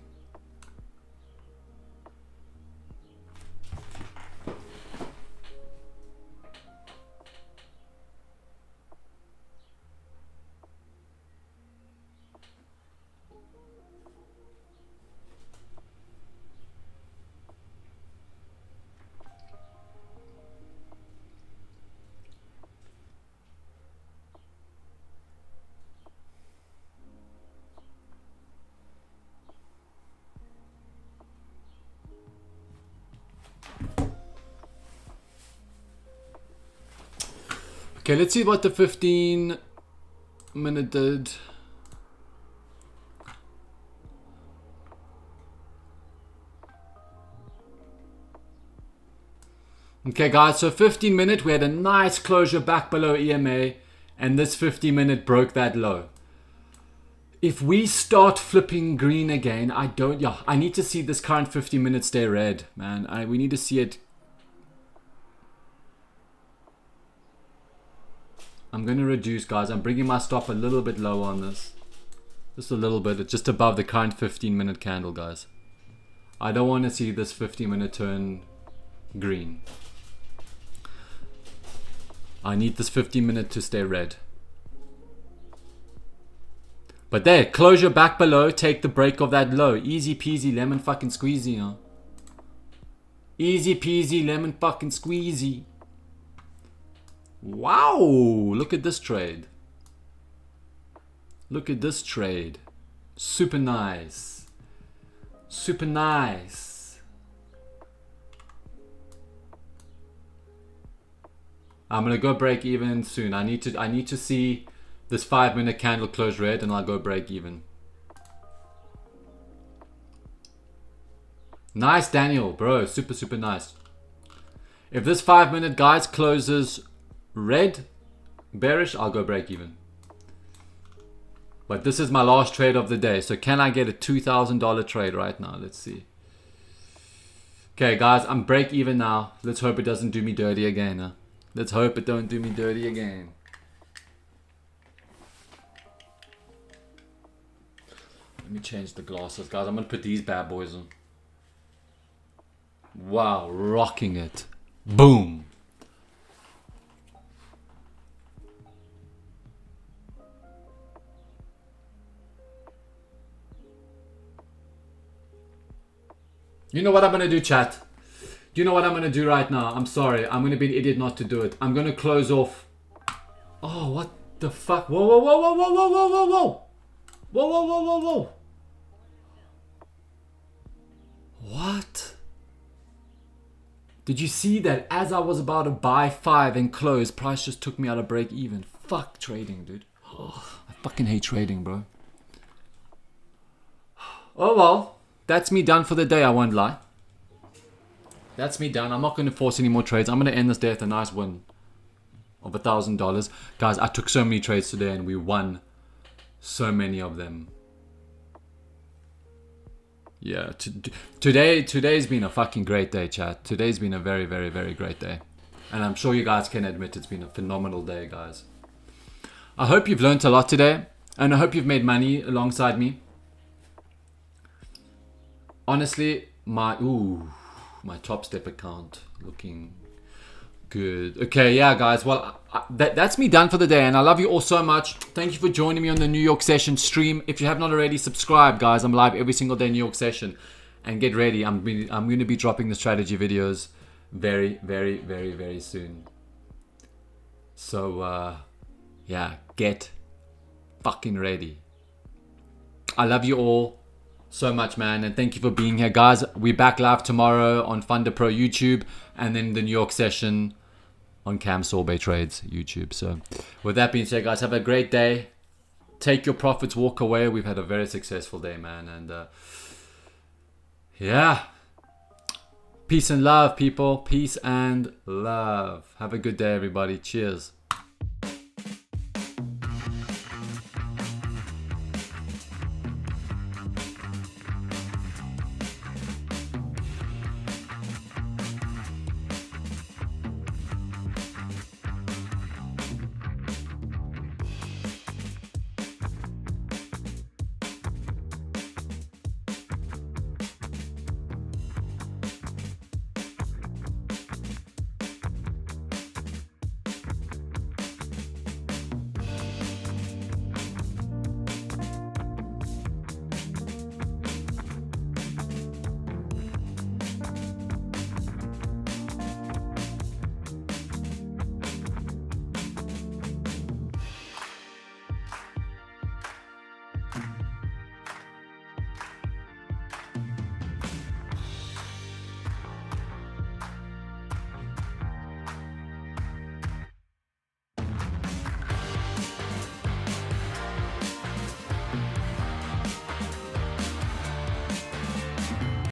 Okay, let's see what the 15-minute did. Okay, guys, so 15-minute, we had a nice closure back below EMA, and this 15-minute broke that low. If we start flipping green again, I need to see this current 15-minute stay red, man. We need to see it. I'm going to reduce, guys. I'm bringing my stop a little bit lower on this. Just a little bit. It's just above the current 15-minute candle, guys. I don't want to see this 15-minute turn green. I need this 15-minute to stay red. But there, close your back below, take the break of that low. Easy peasy lemon fucking squeezy, huh? Easy peasy lemon fucking squeezy. Wow, look at this trade. Look at this trade. Super nice. Super nice. I'm gonna go break even soon. I need to see this 5-minute candle close red and I'll go break even. Nice, Daniel, bro. Super, super nice. If this 5-minute, guys, closes red, bearish, I'll go break even. But this is my last trade of the day. So can I get a $2,000 trade right now? Let's see. Okay, guys, I'm break even now. Let's hope it doesn't do me dirty again. Huh? Let's hope it don't do me dirty again. Let me change the glasses, guys. I'm going to put these bad boys on. Wow, rocking it. Boom. You know what I'm going to do, chat? You know what I'm going to do right now? I'm sorry. I'm going to be an idiot not to do it. I'm going to close off. Oh, what the fuck? Whoa, whoa, whoa, whoa, whoa, whoa, whoa, whoa, whoa. Whoa, whoa, whoa, whoa, whoa. What? Did you see that as I was about to buy 5 and close, price just took me out of break even? Fuck trading, dude. Oh, I fucking hate trading, bro. Oh well, that's me done for the day, I won't lie. That's me done. I'm not going to force any more trades. I'm going to end this day with a nice win of $1,000. Guys, I took so many trades today and we won so many of them. Yeah, today's been a fucking great day, chat. Today's been a very, very, very great day. And I'm sure you guys can admit it's been a phenomenal day, guys. I hope you've learned a lot today. And I hope you've made money alongside me. Honestly, my Top Step account looking good. Okay, yeah, guys. Well, that's me done for the day. And I love you all so much. Thank you for joining me on the New York Session stream. If you have not already, subscribe, guys. I'm live every single day, New York Session. And get ready. I'm going to be dropping the strategy videos very, very, very, very soon. So, yeah, get fucking ready. I love you all so much, man, and thank you for being here, guys. We're back live tomorrow on Funder Pro YouTube, and then the New York Session on Cam Sorbet Trades YouTube. So with that being said, guys, have a great day. Take your profits, walk away. We've had a very successful day, man, and yeah, peace and love, people. Peace and love. Have a good day, everybody. Cheers.